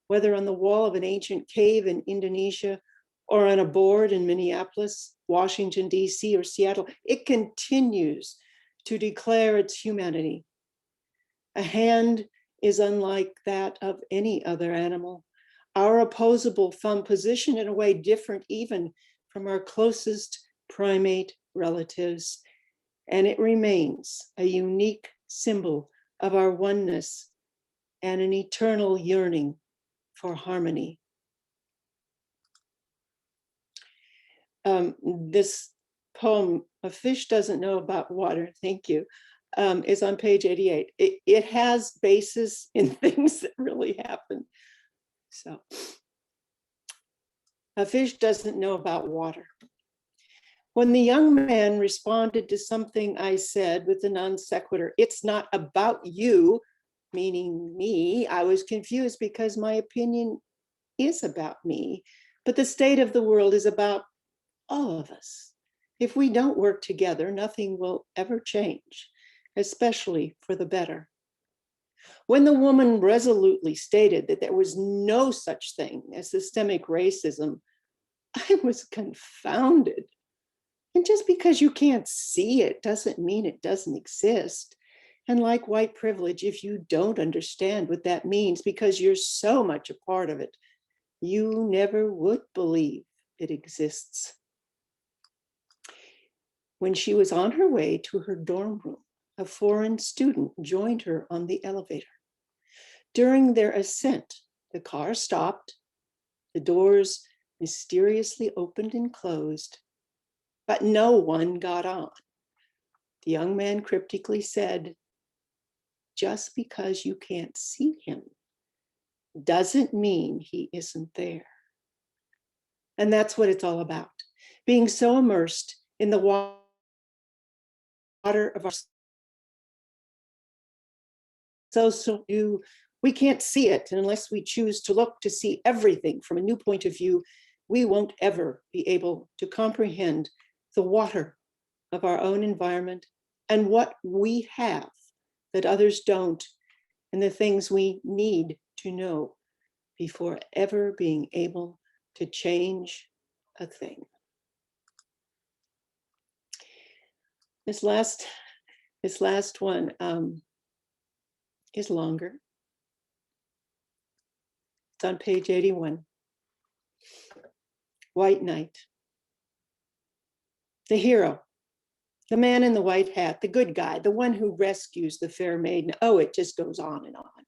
whether on the wall of an ancient cave in Indonesia or on a board in Minneapolis, Washington, D.C., or Seattle. It continues to declare its humanity. A hand is unlike that of any other animal. Our opposable thumb positioned in a way different even from our closest primate relatives. And it remains a unique symbol of our oneness and an eternal yearning for harmony. This poem, "A Fish Doesn't Know About Water," thank you, is on page 88. It has basis in things that really happen. So, a fish doesn't know about water. When the young man responded to something I said with the non sequitur, "It's not about you," meaning me, I was confused because my opinion is about me, but the state of the world is about all of us. If we don't work together, nothing will ever change, especially for the better. When the woman resolutely stated that there was no such thing as systemic racism, I was confounded. And just because you can't see it doesn't mean it doesn't exist. And like white privilege, if you don't understand what that means because you're so much a part of it, you never would believe it exists. When she was on her way to her dorm room, a foreign student joined her on the elevator. During their ascent, the car stopped, the doors mysteriously opened and closed, but no one got on. The young man cryptically said, "Just because you can't see him doesn't mean he isn't there." And that's what it's all about, being so immersed in the water of our social view, we can't see it. And unless we choose to look to see everything from a new point of view, we won't ever be able to comprehend the water of our own environment and what we have that others don't, and the things we need to know before ever being able to change a thing. This last one is longer. It's on page 81. White Knight. The hero, the man in the white hat, the good guy, the one who rescues the fair maiden. Oh, it just goes on and on.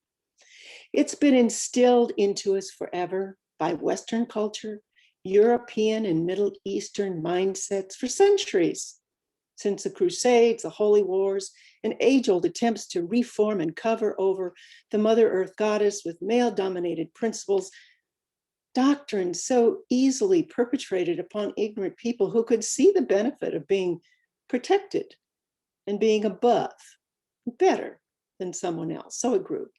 It's been instilled into us forever by Western culture, European and Middle Eastern mindsets for centuries. Since the Crusades, the Holy Wars, and age-old attempts to reform and cover over the Mother Earth goddess with male-dominated principles, doctrines so easily perpetrated upon ignorant people who could see the benefit of being protected and being above, better than someone else. So a group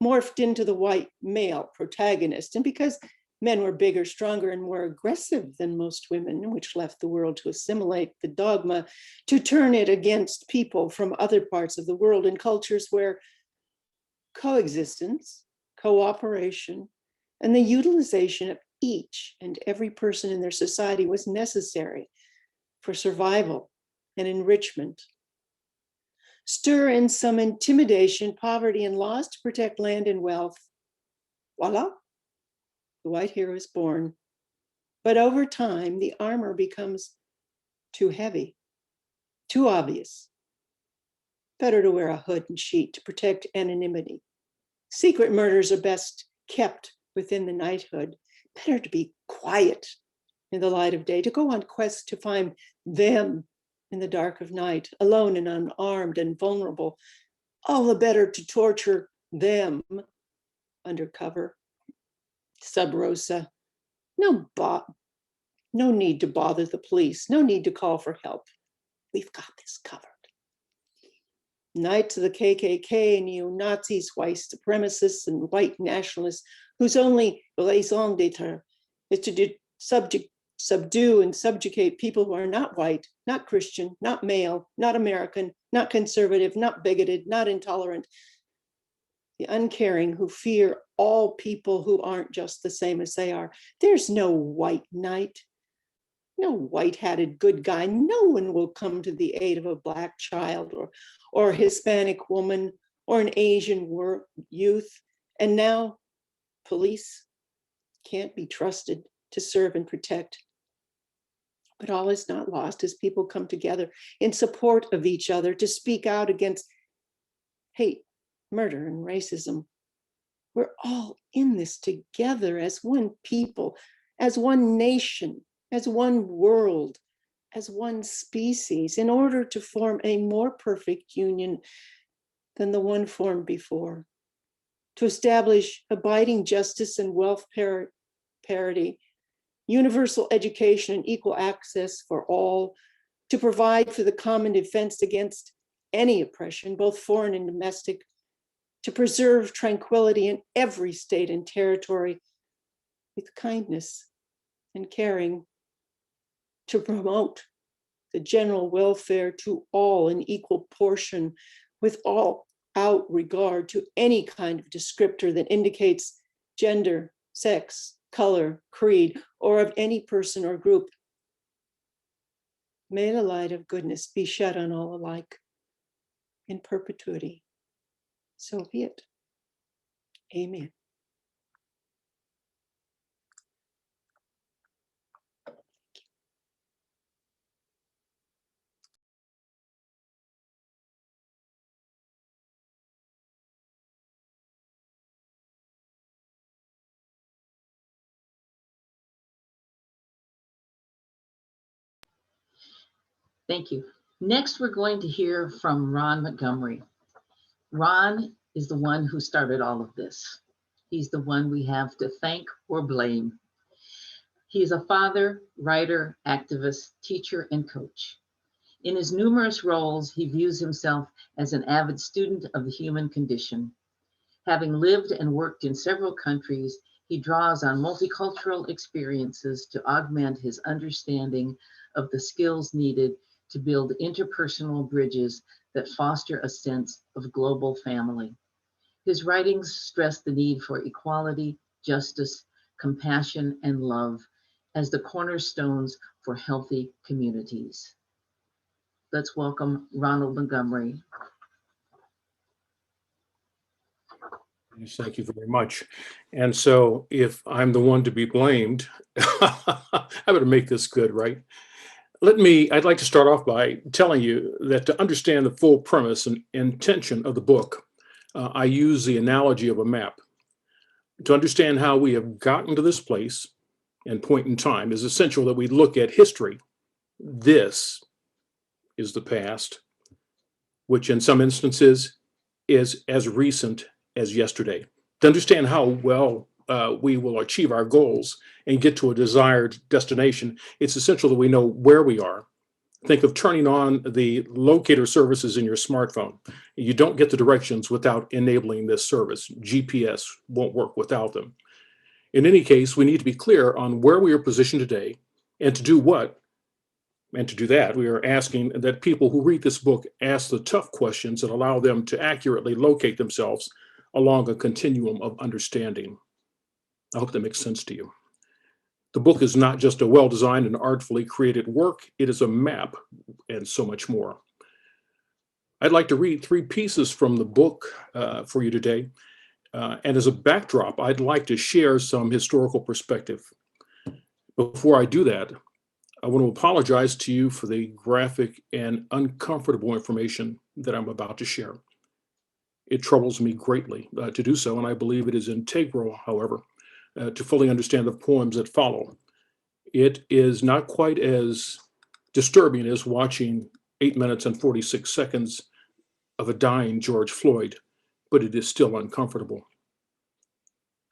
morphed into the white male protagonist. And because men were bigger, stronger, and more aggressive than most women, which left the world to assimilate the dogma, to turn it against people from other parts of the world in cultures where coexistence, cooperation, and the utilization of each and every person in their society was necessary for survival and enrichment. Stir in some intimidation, poverty, and loss to protect land and wealth. Voila, the white hero is born. But over time, the armor becomes too heavy, too obvious. Better to wear a hood and sheet to protect anonymity. Secret murders are best kept within the knighthood. Better to be quiet in the light of day, to go on quests to find them in the dark of night, alone and unarmed and vulnerable. All the better to torture them undercover. Sub rosa. No need to bother the police. No need to call for help. We've got this covered. Knights of the KKK, neo-Nazis, white supremacists, and white nationalists whose only raison d'etre is to subdue and subjugate people who are not white, not Christian, not male, not American, not conservative, not bigoted, not intolerant. The uncaring who fear all people who aren't just the same as they are. There's no white knight, no white-hatted good guy. No one will come to the aid of a Black child or a Hispanic woman or an Asian youth. And now police can't be trusted to serve and protect. But all is not lost as people come together in support of each other to speak out against hate, murder, and racism. We're all in this together as one people, as one nation, as one world, as one species, in order to form a more perfect union than the one formed before, to establish abiding justice and wealth parity, universal education and equal access for all, to provide for the common defense against any oppression, both foreign and domestic, to preserve tranquility in every state and territory with kindness and caring, to promote the general welfare to all in equal portion without regard to any kind of descriptor that indicates gender, sex, color, creed, or of any person or group. May the light of goodness be shed on all alike in perpetuity. So be it. Amen. Thank you. Next, we're going to hear from Ron Montgomery. Ron is the one who started all of this. He's the one we have to thank or blame. He is a father, writer, activist, teacher, and coach. In his numerous roles, he views himself as an avid student of the human condition. Having lived and worked in several countries, he draws on multicultural experiences to augment his understanding of the skills needed to build interpersonal bridges that foster a sense of global family. His writings stress the need for equality, justice, compassion, and love as the cornerstones for healthy communities. Let's welcome Ronald Montgomery. Yes, thank you very much. And so if I'm the one to be blamed, I better make this good, right? I'd like to start off by telling you that to understand the full premise and intention of the book, I use the analogy of a map. To understand how we have gotten to this place and point in time is essential that we look at history. This is the past, which in some instances is as recent as yesterday. To understand how well we will achieve our goals and get to a desired destination, it's essential that we know where we are. Think of turning on the locator services in your smartphone. You don't get the directions without enabling this service. GPS won't work without them. In any case, we need to be clear on where we are positioned today and to do what. And to do that, we are asking that people who read this book ask the tough questions that allow them to accurately locate themselves along a continuum of understanding. I hope that makes sense to you. The book is not just a well-designed and artfully created work, it is a map and so much more. I'd like to read 3 pieces from the book for you today. And as a backdrop, I'd like to share some historical perspective. Before I do that, I want to apologize to you for the graphic and uncomfortable information that I'm about to share. It troubles me greatly to do so, and I believe it is integral, however, to fully understand the poems that follow. It is not quite as disturbing as watching 8 minutes and 46 seconds of a dying George Floyd, but it is still uncomfortable.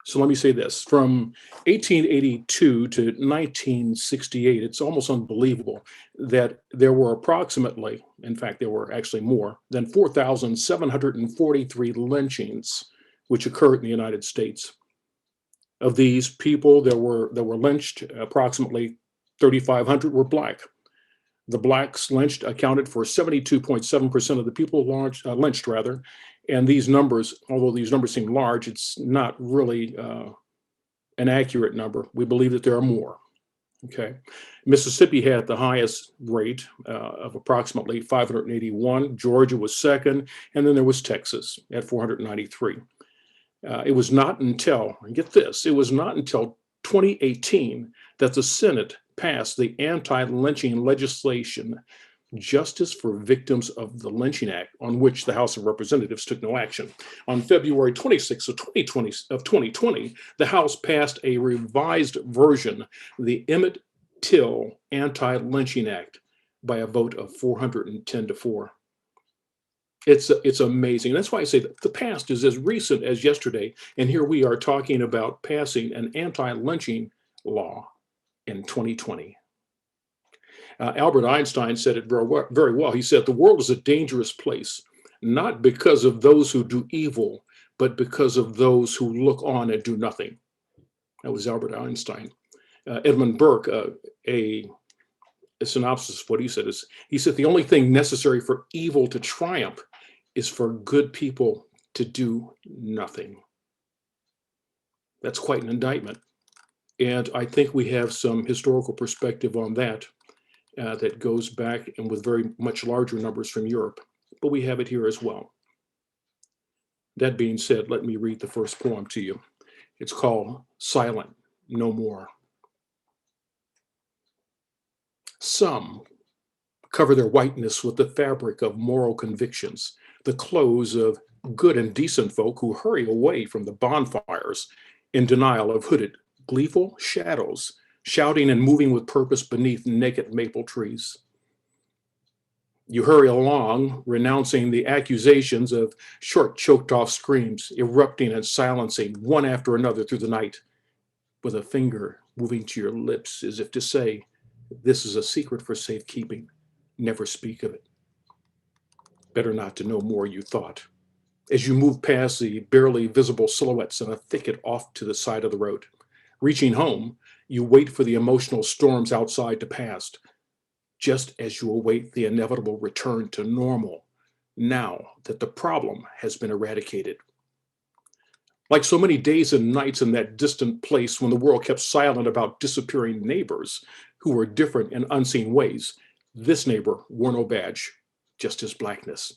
So let me say this, from 1882 to 1968, it's almost unbelievable that there were approximately, in fact, there were actually more than 4,743 lynchings which occurred in the United States. Of these people that were lynched, approximately 3,500 were Black. The Blacks lynched accounted for 72.7% of the people lynched, and these numbers, although these numbers seem large, it's not really an accurate number. We believe that there are more. Okay, Mississippi had the highest rate of approximately 581. Georgia was second, and then there was Texas at 493. It was not until, get this, it was not until 2018 that the Senate passed the anti-lynching legislation, Justice for Victims of the Lynching Act, on which the House of Representatives took no action. On February 26 of 2020, the House passed a revised version, the Emmett Till Anti-Lynching Act, by a vote of 410 to 4. It's amazing. That's why I say that the past is as recent as yesterday, and here we are talking about passing an anti-lynching law in 2020. Albert Einstein said it very well. He said, the world is a dangerous place, not because of those who do evil, but because of those who look on and do nothing. That was Albert Einstein. Edmund Burke, a synopsis of what he said is, he said, the only thing necessary for evil to triumph is for good people to do nothing. That's quite an indictment. And I think we have some historical perspective on that. That goes back and with very much larger numbers from Europe, but we have it here as well. That being said, let me read the first poem to you. It's called Silent No More. Some cover their whiteness with the fabric of moral convictions, the clothes of good and decent folk who hurry away from the bonfires in denial of hooded, gleeful shadows, shouting and moving with purpose beneath naked maple trees. You hurry along, renouncing the accusations of short, choked-off screams, erupting and silencing one after another through the night, with a finger moving to your lips as if to say, this is a secret for safekeeping. Never speak of it. Better not to know more, you thought, as you move past the barely visible silhouettes in a thicket off to the side of the road. Reaching home, you wait for the emotional storms outside to pass, just as you await the inevitable return to normal, now that the problem has been eradicated. Like so many days and nights in that distant place when the world kept silent about disappearing neighbors who were different in unseen ways, this neighbor wore no badge, just his blackness.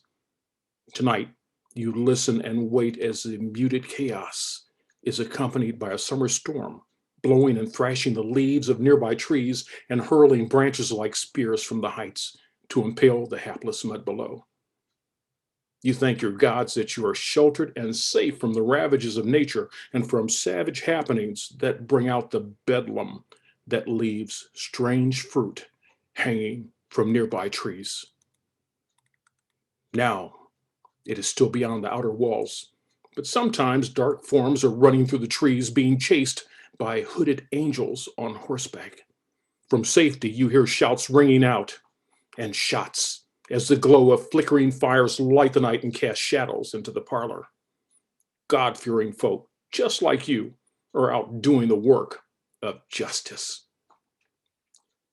Tonight, you listen and wait as the muted chaos is accompanied by a summer storm, blowing and thrashing the leaves of nearby trees and hurling branches like spears from the heights to impale the hapless mud below. You thank your gods that you are sheltered and safe from the ravages of nature and from savage happenings that bring out the bedlam that leaves strange fruit hanging from nearby trees. Now, it is still beyond the outer walls, but sometimes dark forms are running through the trees being chased by hooded angels on horseback. From safety, you hear shouts ringing out and shots as the glow of flickering fires light the night and cast shadows into the parlor. God-fearing folk, just like you, are out doing the work of justice.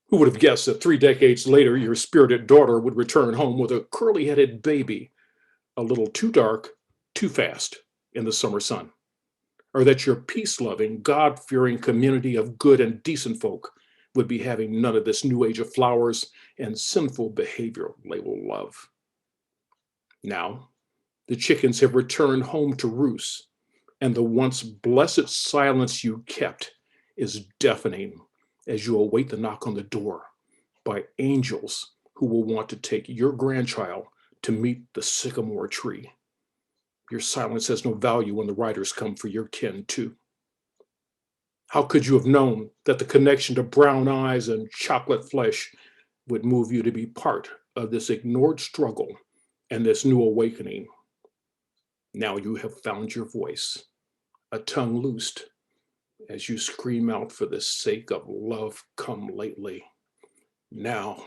Who would have guessed that 3 decades later, your spirited daughter would return home with a curly-headed baby, a little too dark, too fast in the summer sun? Or that your peace-loving, God-fearing community of good and decent folk would be having none of this new age of flowers and sinful behavior labeled love? Now, the chickens have returned home to roost, and the once blessed silence you kept is deafening as you await the knock on the door by angels who will want to take your grandchild to meet the sycamore tree. Your silence has no value when the riders come for your kin too. How could you have known that the connection to brown eyes and chocolate flesh would move you to be part of this ignored struggle and this new awakening? Now you have found your voice, a tongue loosed as you scream out for the sake of love come lately. Now,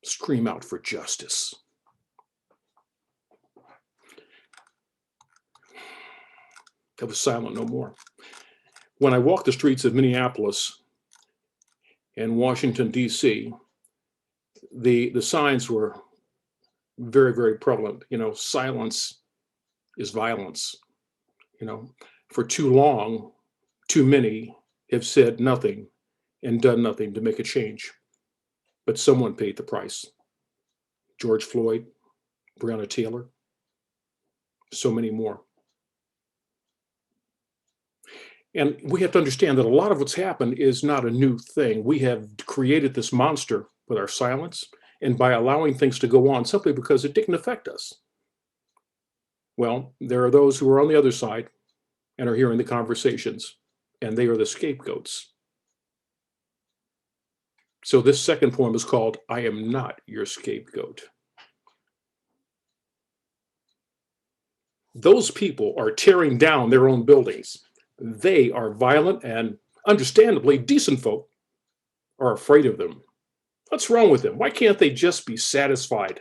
scream out for justice. I was silent no more. When I walked the streets of Minneapolis and Washington, D.C., the signs were very, very prevalent. You know, silence is violence. You know, for too long, too many have said nothing and done nothing to make a change. But someone paid the price. George Floyd, Breonna Taylor, so many more. And we have to understand that a lot of what's happened is not a new thing. We have created this monster with our silence and by allowing things to go on simply because it didn't affect us. Well, there are those who are on the other side and are hearing the conversations, and they are the scapegoats. So this second poem is called I Am Not Your Scapegoat. Those people are tearing down their own buildings. They are violent and understandably decent folk are afraid of them. What's wrong with them? Why can't they just be satisfied?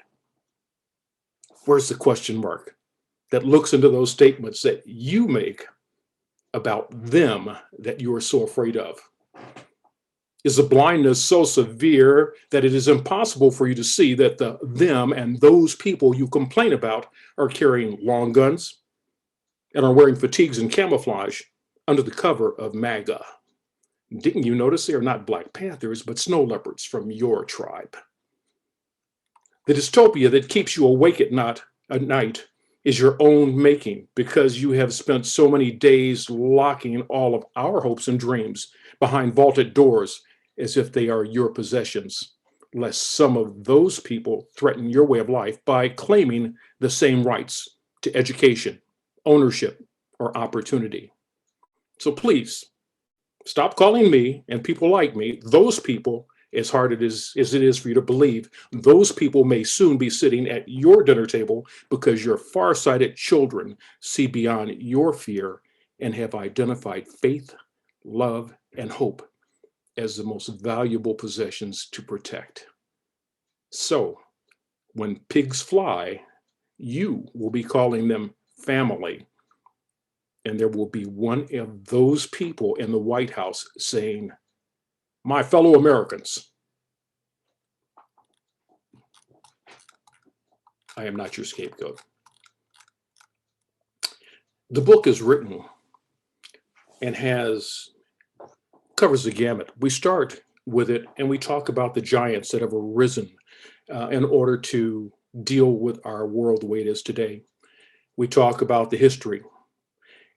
Where's the question mark that looks into those statements that you make about them that you are so afraid of? Is the blindness so severe that it is impossible for you to see that the them and those people you complain about are carrying long guns and are wearing fatigues and camouflage under the cover of MAGA? Didn't you notice they are not Black Panthers, but snow leopards from your tribe? The dystopia that keeps you awake at night is your own making, because you have spent so many days locking all of our hopes and dreams behind vaulted doors as if they are your possessions, lest some of those people threaten your way of life by claiming the same rights to education, ownership, or opportunity. So please, stop calling me and people like me those people. As hard as it is for you to believe, those people may soon be sitting at your dinner table because your far-sighted children see beyond your fear and have identified faith, love, and hope as the most valuable possessions to protect. So, when pigs fly, you will be calling them family. And there will be one of those people in the White House saying, my fellow Americans, I am not your scapegoat. The book is written and covers the gamut. We start with it and we talk about the giants that have arisen in order to deal with our world the way it is today. We talk about the history.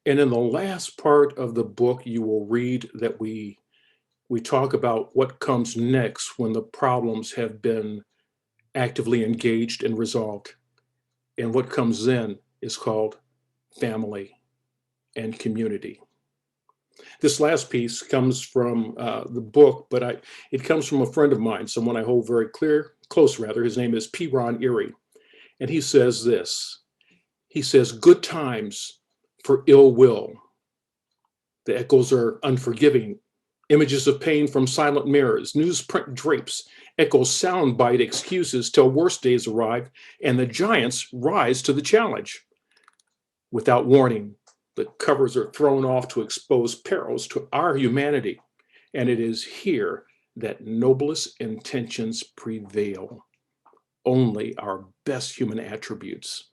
And in the last part of the book, you will read that we talk about what comes next when the problems have been actively engaged and resolved. And what comes then is called family and community. This last piece comes from the book, but it comes from a friend of mine, someone I hold very close. His name is P. Ron Erie. And he says this. He says, good times for ill will. The echoes are unforgiving. Images of pain from silent mirrors, newsprint drapes, echo soundbite excuses till worse days arrive, and the giants rise to the challenge. Without warning, the covers are thrown off to expose perils to our humanity, and it is here that noblest intentions prevail. Only our best human attributes,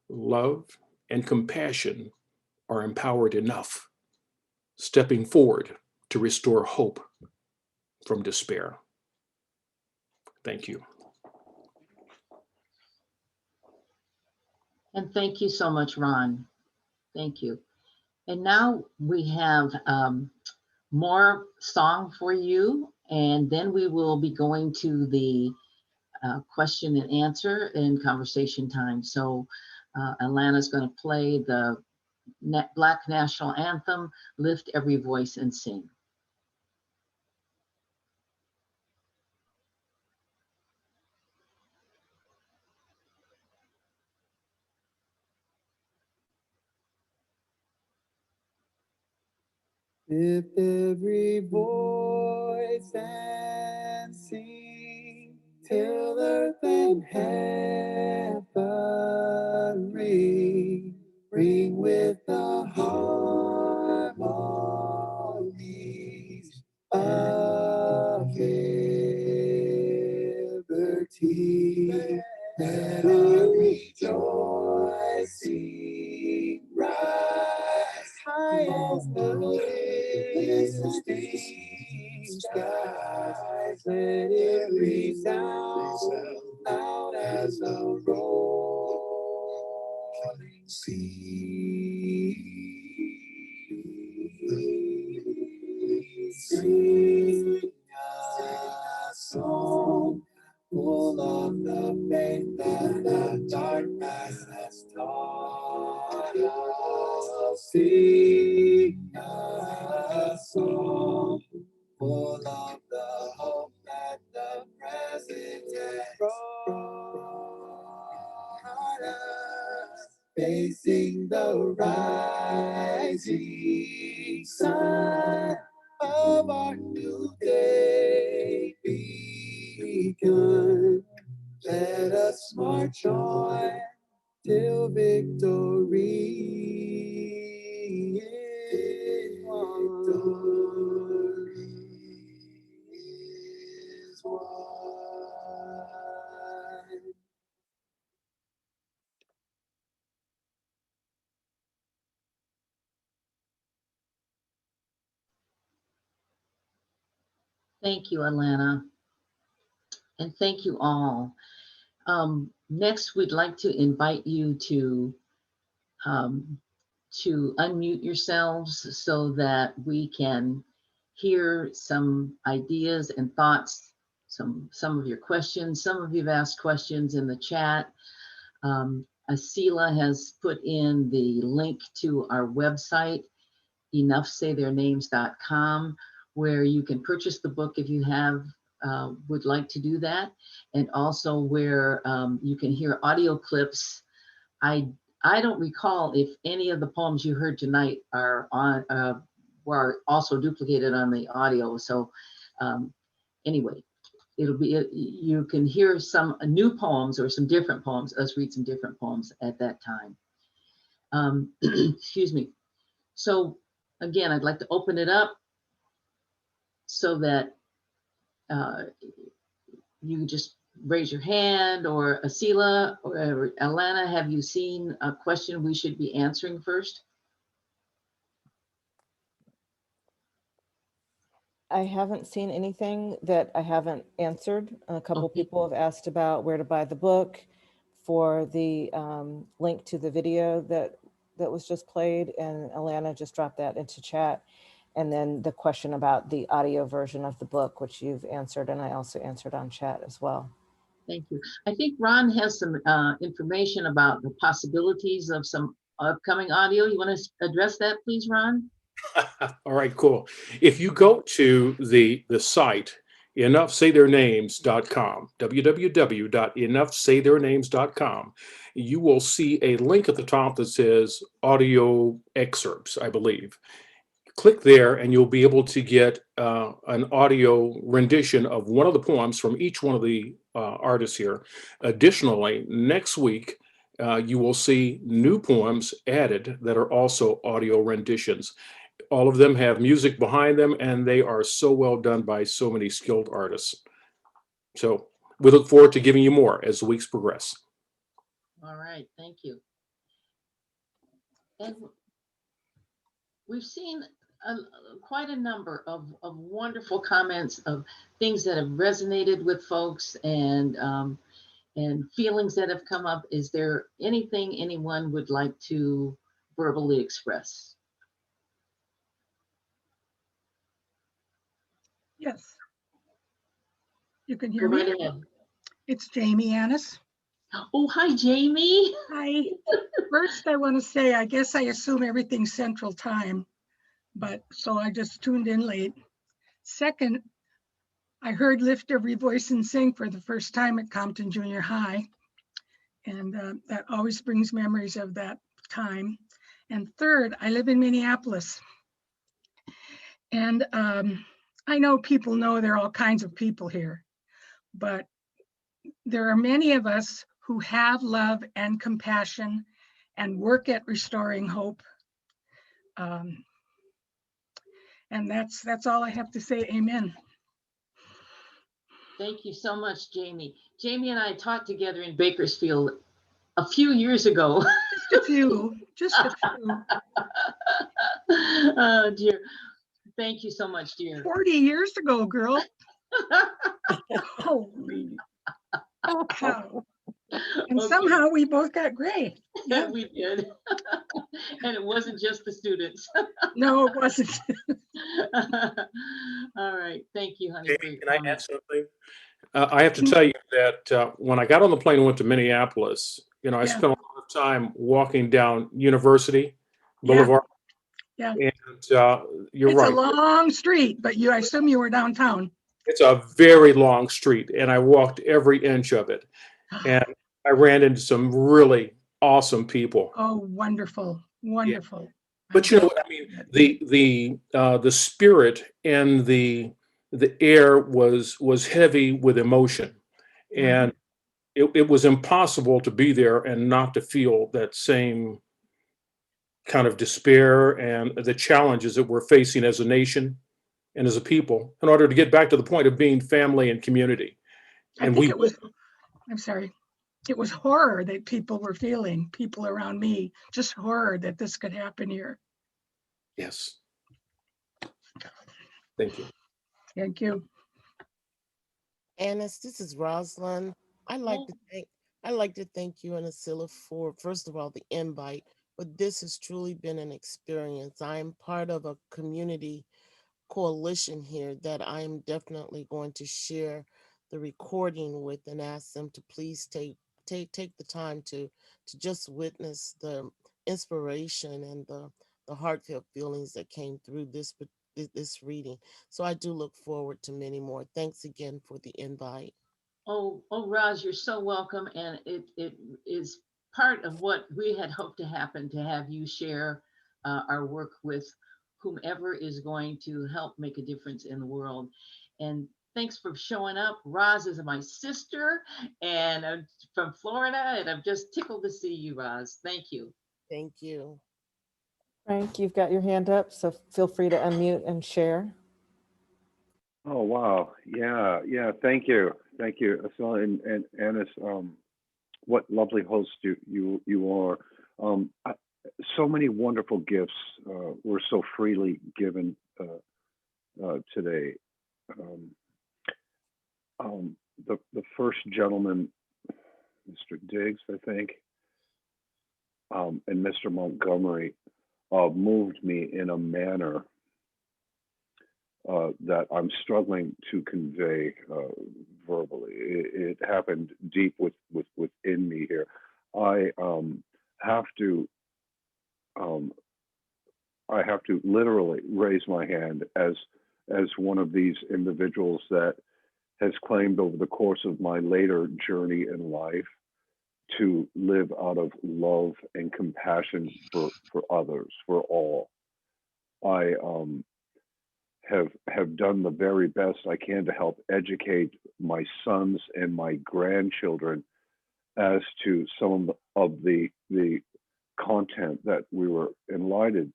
love and compassion, are empowered enough, stepping forward to restore hope from despair. Thank you. And thank you so much, Ron. Thank you. And now we have more song for you, and then we will be going to the question and answer and conversation time. So Alana's going to play the Black National Anthem, Lift Every Voice and Sing. Lift every voice and sing till earth and heaven ring. Ring with the harmonies of liberty. Let our rejoicing rise high as the listening skies. Let it resound loud as a rolling sea. Sing a song full of the faith that the dark past has taught us. Sing a song full of the hope that the present has brought us. Facing the rising sun of our new day begun. Let us march on till victory is won. Thank you, Alana. And thank you all. Next, we'd like to invite you to unmute yourselves so that we can hear some ideas and thoughts, some of your questions. Some of you've asked questions in the chat. Asila has put in the link to our website, enoughsaytheirnames.com, where you can purchase the book if you would like to do that, and also where you can hear audio clips. I don't recall if any of the poems you heard tonight are were also duplicated on the audio. So anyway, it'll be, you can hear some new poems or some different poems, us read some different poems at that time. Excuse me. So again, I'd like to open it up so that you just raise your hand, or Asila or Alana, have you seen a question we should be answering first? I haven't seen anything that I haven't answered. A couple people have asked about where to buy the book, for the link to the video that was just played, and Alana just dropped that into chat. And then the question about the audio version of the book, which you've answered, and I also answered on chat as well. Thank you. I think Ron has some information about the possibilities of some upcoming audio. You want to address that, please, Ron? All right, cool. If you go to the site, enoughsaytheirnames.com, www.enoughsaytheirnames.com, you will see a link at the top that says audio excerpts, I believe. Click there and you'll be able to get an audio rendition of one of the poems from each one of the artists here. Additionally, next week, you will see new poems added that are also audio renditions. All of them have music behind them, and they are so well done by so many skilled artists. So we look forward to giving you more as the weeks progress. All right, thank you. And we've seen quite a number of wonderful comments of things that have resonated with folks and feelings that have come up. Is there anything anyone would like to verbally express? Yes. You can Go hear right me? ahead. It's Jamie Annis. Oh, hi, Jamie. Hi. First, I want to say, I guess I assume everything's Central Time, but so I just tuned in late. Second, I heard Lift Every Voice and Sing for the first time at Compton Junior High. And that always brings memories of that time. And third, I live in Minneapolis. And I know people know there are all kinds of people here, but there are many of us who have love and compassion and work at restoring hope. And that's all I have to say. Amen. Thank you so much, Jamie. Jamie and I taught together in Bakersfield a few years ago. Just a few, just a few. Oh, dear. Thank you so much, dear. 40 years ago, girl. Holy cow. And Okay. somehow we both got gray. Yeah, we did. And it wasn't just the students. No, it wasn't. All right. Thank you, honey. Jamie, can I add something? I have to tell you that when I got on the plane and went to Minneapolis, I Yeah. spent a lot of time walking down University Boulevard. Yeah. And you're It's right. a long street, but I assume you were downtown. It's a very long street, and I walked every inch of it. And I ran into some really awesome people. Oh, wonderful, wonderful. Yeah. But you know what I mean? The spirit and the air was heavy with emotion, and it was impossible to be there and not to feel that same kind of despair and the challenges that we're facing as a nation and as a people in order to get back to the point of being family and community. I think it was, I'm sorry, it was horror that people were feeling, people around me, just horror that this could happen here. Yes. Thank you. Thank you. Annis, this is Rosalind. I'd like to thank you and Asila for, first of all, the invite, but this has truly been an experience. I am part of a community coalition here that I'm definitely going to share the recording with and ask them to please take the time to just witness the inspiration and the heartfelt feelings that came through this reading. So I do look forward to many more. Thanks again for the invite. Oh, Roz, you're so welcome. And it is part of what we had hoped to happen, to have you share our work with whomever is going to help make a difference in the world. And thanks for showing up. Roz is my sister and I'm from Florida, and I'm just tickled to see you, Roz. Thank you. Thank you. Frank, you've got your hand up, so feel free to unmute and share. Oh, wow. Yeah. Thank you. Asila and Annis, what lovely hosts you are. So many wonderful gifts were so freely given today. The first gentleman, Mr. Diggs, I think, and Mr. Montgomery moved me in a manner that I'm struggling to convey verbally. It happened deep within me here. I have to literally raise my hand as one of these individuals that has claimed over the course of my later journey in life to live out of love and compassion for others, for all. I have done the very best I can to help educate my sons and my grandchildren as to some of the content that we were enlightened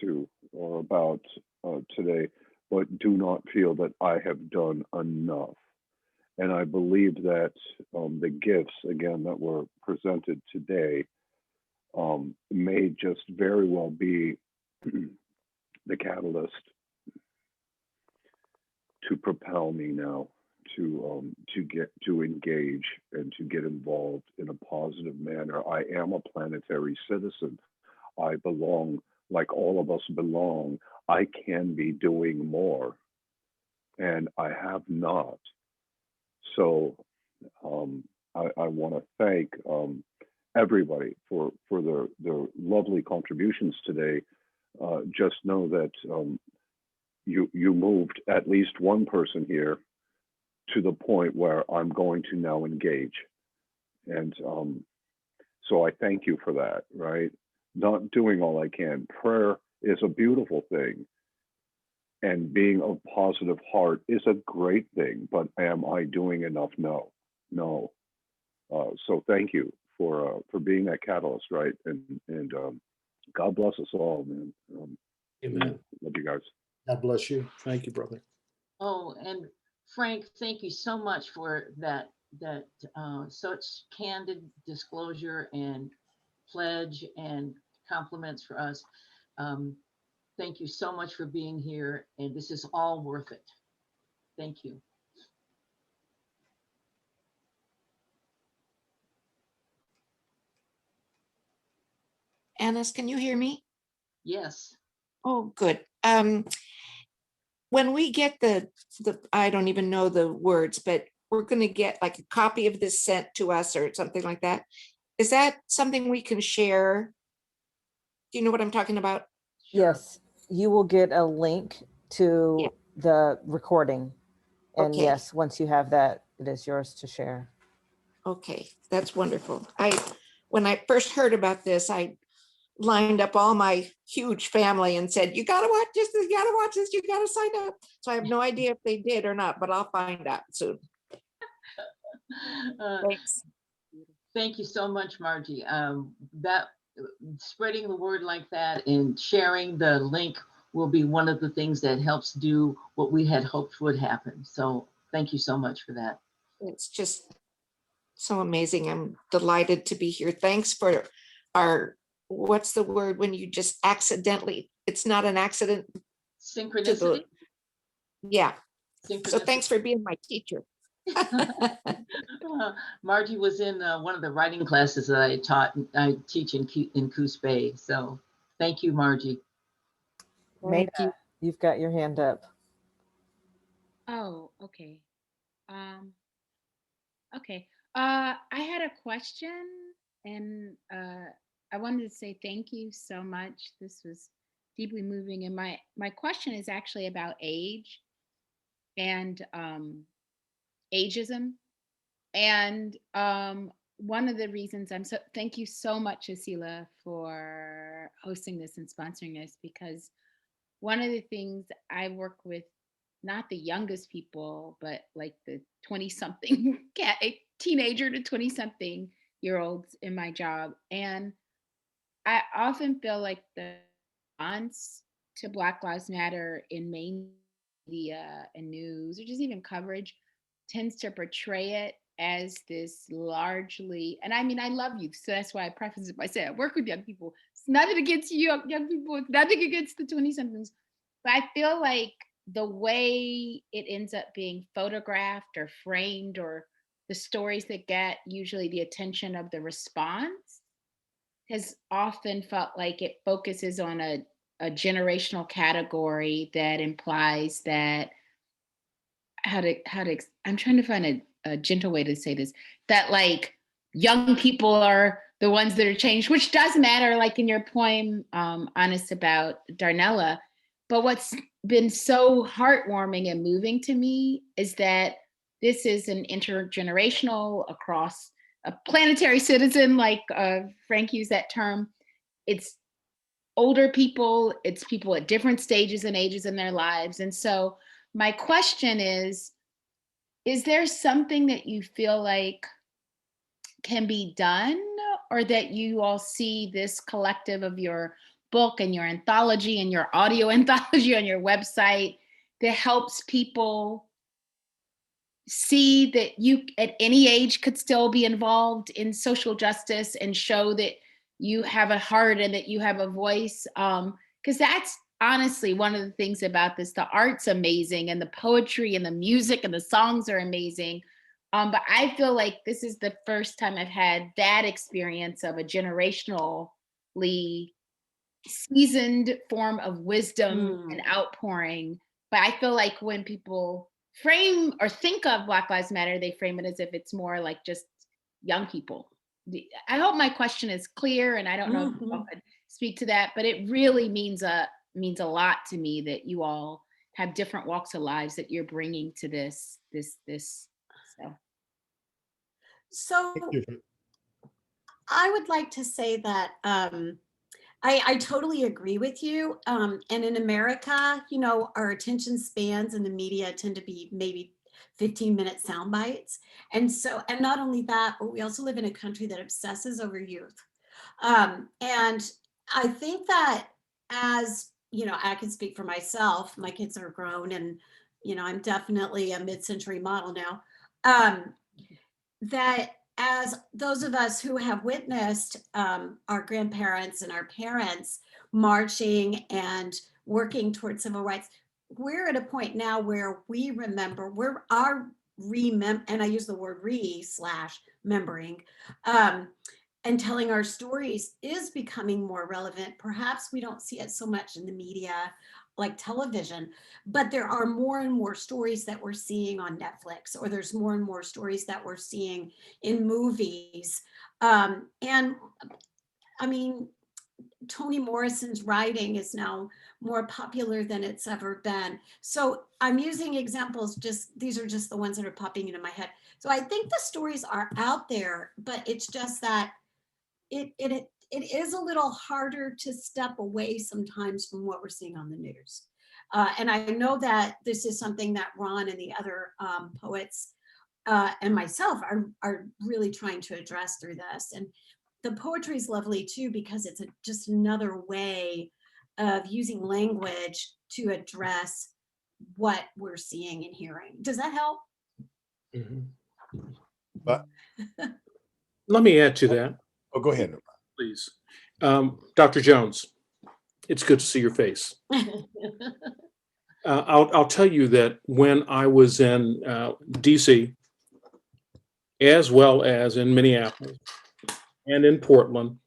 to or about today, but do not feel that I have done enough. And I believe that the gifts, again, that were presented today may just very well be the catalyst to propel me now to engage and to get involved in a positive manner. I am a planetary citizen. I belong, like all of us belong. I can be doing more, and I have not. So I want to thank everybody for their lovely contributions today. Just know that you moved at least one person here to the point where I'm going to now engage. And so I thank you for that, right? Not doing all I can. Prayer is a beautiful thing. And being of positive heart is a great thing, but am I doing enough? No. So thank you for being that catalyst, right? And God bless us all, man. Amen. Love you guys. God bless you. Thank you, brother. Oh, and Frank, thank you so much for that such candid disclosure and pledge and compliments for us. Thank you so much for being here, and this is all worth it. Thank you. Annis, can you hear me? Yes. Oh, good. When we get the I don't even know the words, but we're going to get like a copy of this sent to us or something like that. Is that something we can share? Do you know what I'm talking about? Yes, you will get a link to the recording. And Okay. yes, once you have that, it is yours to share. Okay, that's wonderful. When I first heard about this, I lined up all my huge family and said, you gotta watch this, you gotta watch this, you gotta sign up. So I have no idea if they did or not, but I'll find out soon. Thanks. Thank you so much, Margie. That spreading the word like that and sharing the link will be one of the things that helps do what we had hoped would happen. So thank you so much for that. It's just so amazing. I'm delighted to be here. Thanks for our, what's the word when you just accidentally, it's not an accident. Synchronicity? Yeah. Synchronicity. So thanks for being my teacher. Margie was in one of the writing classes that I teach in Coos Bay. So thank you, Margie. Thank you. You've got your hand up. Oh, okay. Okay. I had a question, and I wanted to say thank you so much. This was deeply moving, and my question is actually about age and ageism. And one of the reasons thank you so much, Asila, for hosting this and sponsoring this, because one of the things I work with, not the youngest people, but like the 20-something teenager to 20-something year olds in my job. And I often feel like the response to Black Lives Matter in main media and news, or just even coverage, tends to portray it as this largely, and I mean, I love youth, so that's why I preface it by saying I work with young people. It's nothing against you, young people, it's nothing against the 20-somethings, but I feel like the way it ends up being photographed or framed, or the stories that get usually the attention of the response, has often felt like it focuses on a generational category that implies that I'm trying to find a gentle way to say this, that like young people are the ones that are changed, which does matter, like in your poem, Honest, about Darnella. But what's been so heartwarming and moving to me is that this is an intergenerational, across a planetary citizen, like Frank used that term. It's older people, it's people at different stages and ages in their lives. And so my question is there something that you feel like can be done, or that you all see this collective of your book and your anthology and your audio anthology on your website that helps people see that you at any age could still be involved in social justice and show that you have a heart and that you have a voice? Because that's honestly one of the things about this. The art's amazing, and the poetry and the music and the songs are amazing. But I feel like this is the first time I've had that experience of a generationally seasoned form of wisdom and outpouring. But I feel like when people frame or think of Black Lives Matter, they frame it as if it's more like just young people. I hope my question is clear, and I don't know if you all could speak to that, but it really means a lot to me that you all have different walks of lives that you're bringing to this. So I would like to say that I totally agree with you. And in America, you know, our attention spans in the media tend to be maybe 15-minute sound bites. And so, and not only that, but we also live in a country that obsesses over youth. And I think that, as you know, I can speak for myself. My kids are grown, and, you know, I'm definitely a mid-century model now. That as those of us who have witnessed our grandparents and our parents marching and working towards civil rights, we're at a point now where we remember, and I use the word re/membering, and telling our stories is becoming more relevant. Perhaps we don't see it so much in the media like television, but there are more and more stories that we're seeing on Netflix, or there's more and more stories that we're seeing in movies. And I mean, Toni Morrison's writing is now more popular than it's ever been. So I'm using examples, these are just the ones that are popping into my head. So I think the stories are out there, but it's just that it is a little harder to step away sometimes from what we're seeing on the news. And I know that this is something that Ron and the other poets and myself are really trying to address through this. And the poetry is lovely too, because it's just another way of using language to address what we're seeing and hearing. Does that help? But Let me add to that. oh, go ahead. Please. Dr. Jones, it's good to see your face. I'll tell you that when I was in DC, as well as in Minneapolis and in Portland,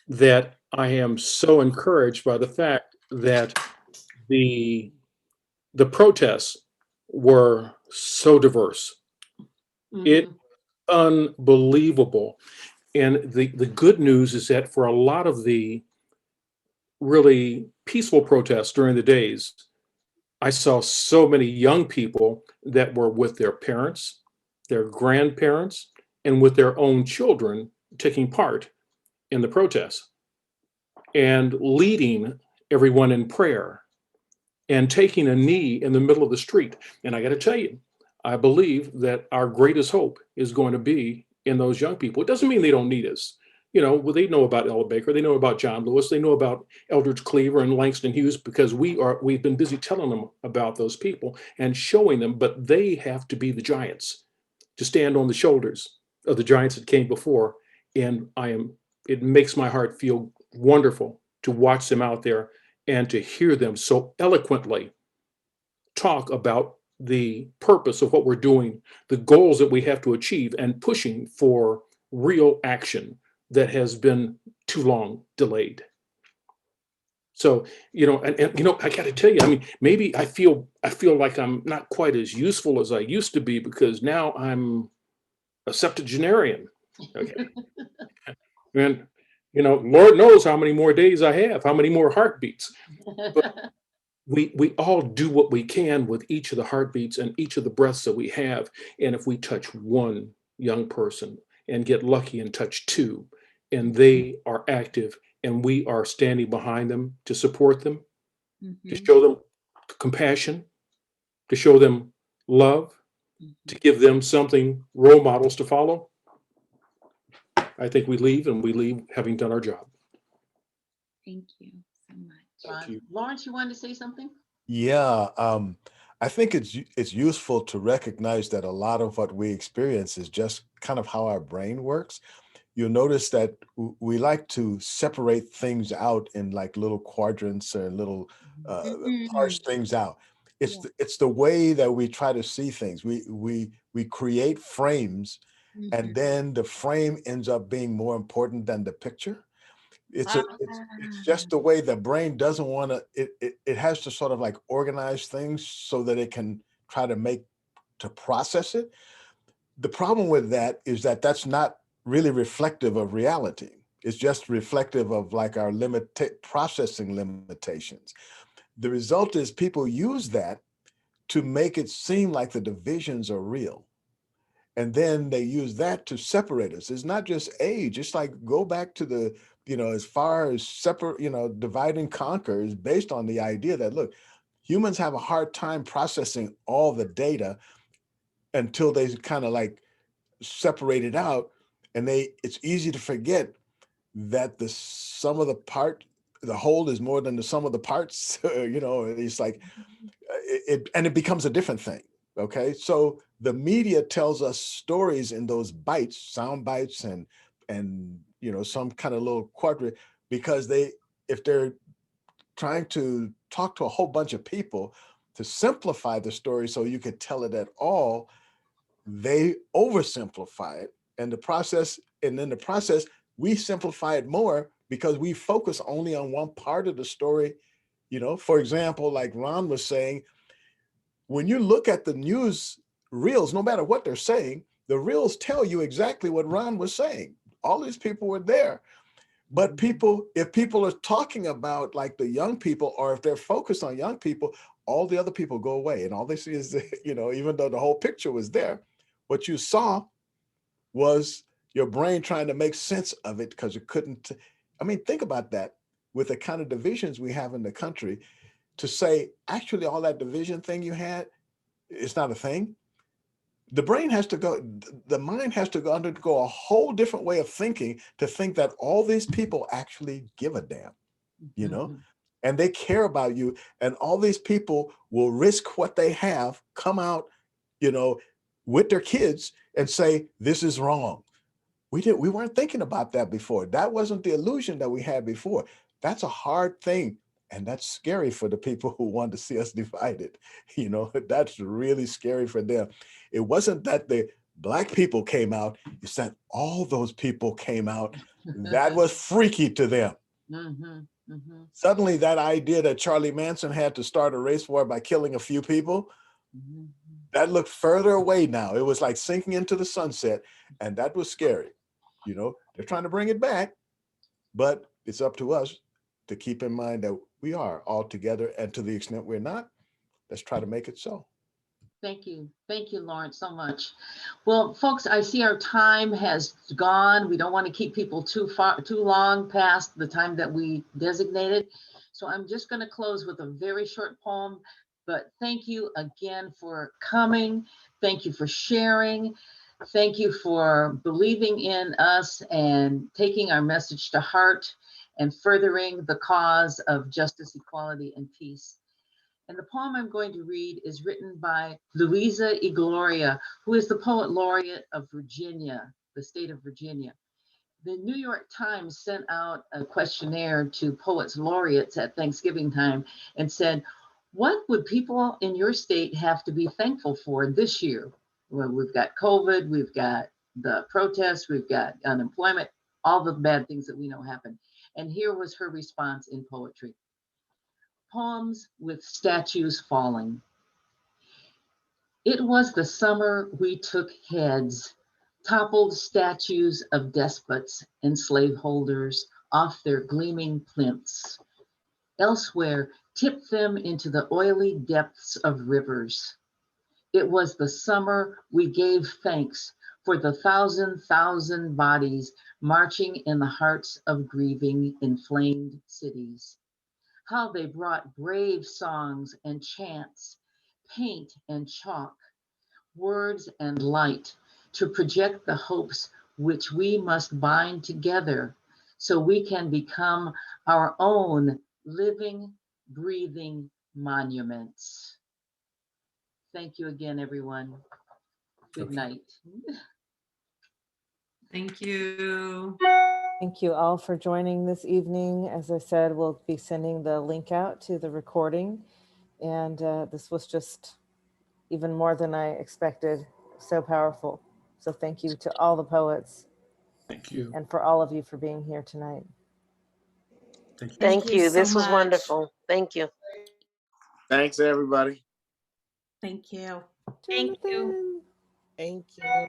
that I am so encouraged by the fact that the protests were so diverse. It's unbelievable. And the good news is that for a lot of the really peaceful protests during the days, I saw so many young people that were with their parents, their grandparents, and with their own children taking part in the protests and leading everyone in prayer and taking a knee in the middle of the street. And I got to tell you, I believe that our greatest hope is going to be in those young people. It doesn't mean they don't need us. You know, well, they know about Ella Baker, they know about John Lewis, they know about Eldridge Cleaver and Langston Hughes, because we've been busy telling them about those people and showing them, but they have to be the giants, to stand on the shoulders of the giants that came before. And it makes my heart feel wonderful to watch them out there and to hear them so eloquently talk about the purpose of what we're doing, the goals that we have to achieve, and pushing for real action that has been too long delayed. So, you know, and you know, I got to tell you, I mean, maybe I feel like I'm not quite as useful as I used to be, because now I'm a septuagenarian. Okay. And, you know, Lord knows how many more days I have, how many more heartbeats. we all do what we can with each of the heartbeats and each of the breaths that we have. And if we touch one young person and get lucky and touch two, and they are active and we are standing behind them to support them, to show them compassion, to show them love, to give them something, role models to follow, I think we leave having done our job. Thank you so much. Thank you. Lawrence, you wanted to say something? Yeah, I think it's useful to recognize that a lot of what we experience is just kind of how our brain works. You'll notice that we like to separate things out in like little quadrants or little parse things out. It's the way that we try to see things. We create frames, and then the frame ends up being more important than the picture. It's just the way the brain doesn't want to, it has to sort of like organize things so that it can try to process it. The problem with that is that that's not really reflective of reality. It's just reflective of like our processing limitations. The result is people use that to make it seem like the divisions are real. And then they use that to separate us. It's not just age. It's like go back to the, as far as divide and conquer is based on the idea that, look, humans have a hard time processing all the data until they kind of like separate it out. And it's easy to forget that the sum of the whole is more than the sum of the parts. It's like, it becomes a different thing. Okay, so the media tells us stories in those bites, sound bites, and some kind of little quadrant, because if they're trying to talk to a whole bunch of people to simplify the story so you could tell it at all, they oversimplify it, and in the process we simplify it more because we focus only on one part of the story. For example, like Ron was saying, when you look at the news reels, no matter what they're saying, the reels tell you exactly what Ron was saying. All these people were there. But if people are talking about like the young people, or if they're focused on young people, all the other people go away. And all they see is, even though the whole picture was there, what you saw was your brain trying to make sense of it because it couldn't. I mean, think about that with the kind of divisions we have in the country. To say, actually, all that division thing you had, it's not a thing. The mind has to undergo a whole different way of thinking to think that all these people actually give a damn, and they care about you. And all these people will risk what they have, come out, with their kids and say, this is wrong. We weren't thinking about that before. That wasn't the illusion that we had before. That's a hard thing. And that's scary for the people who want to see us divided. That's really scary for them. It wasn't that the Black people came out, it's that all those people came out. That was freaky to them. Suddenly that idea that Charlie Manson had to start a race war by killing a few people, that looked further away now. It was like sinking into the sunset, and that was scary. They're trying to bring it back, but it's up to us to keep in mind that we are all together, and to the extent we're not, let's try to make it so. Thank you, Lawrence, so much. Well, folks, I see our time has gone. We don't want to keep people too long past the time that we designated. So I'm just going to close with a very short poem, but thank you again for coming. Thank you for sharing. Thank you for believing in us and taking our message to heart and furthering the cause of justice, equality, and peace. And the poem I'm going to read is written by Louisa E. Gloria, who is the poet laureate of Virginia, the state of Virginia. The New York Times sent out a questionnaire to poets laureates at Thanksgiving time and said, what would people in your state have to be thankful for this year? Well, we've got COVID, we've got the protests, we've got unemployment, all the bad things that we know happen. And here was her response in poetry. Poems with statues falling. It was the summer we took heads, toppled statues of despots and slaveholders off their gleaming plinths. elsewhere tipped them into the oily depths of rivers. It was the summer we gave thanks for the thousand bodies marching in the hearts of grieving, inflamed cities. How they brought brave songs and chants, paint and chalk, words and light to project the hopes which we must bind together so we can become our own living, breathing monuments. Thank you again, everyone. Good night. Thank you. Thank you all for joining this evening. As I said, we'll be sending the link out to the recording. And this was just even more than I expected. So powerful. So thank you to all the poets. Thank you. And for all of you for being here tonight. Thank you. Thank you so This was much. wonderful. Thank you. Thanks, everybody. Thank you. Thank you. Jonathan. Thank you.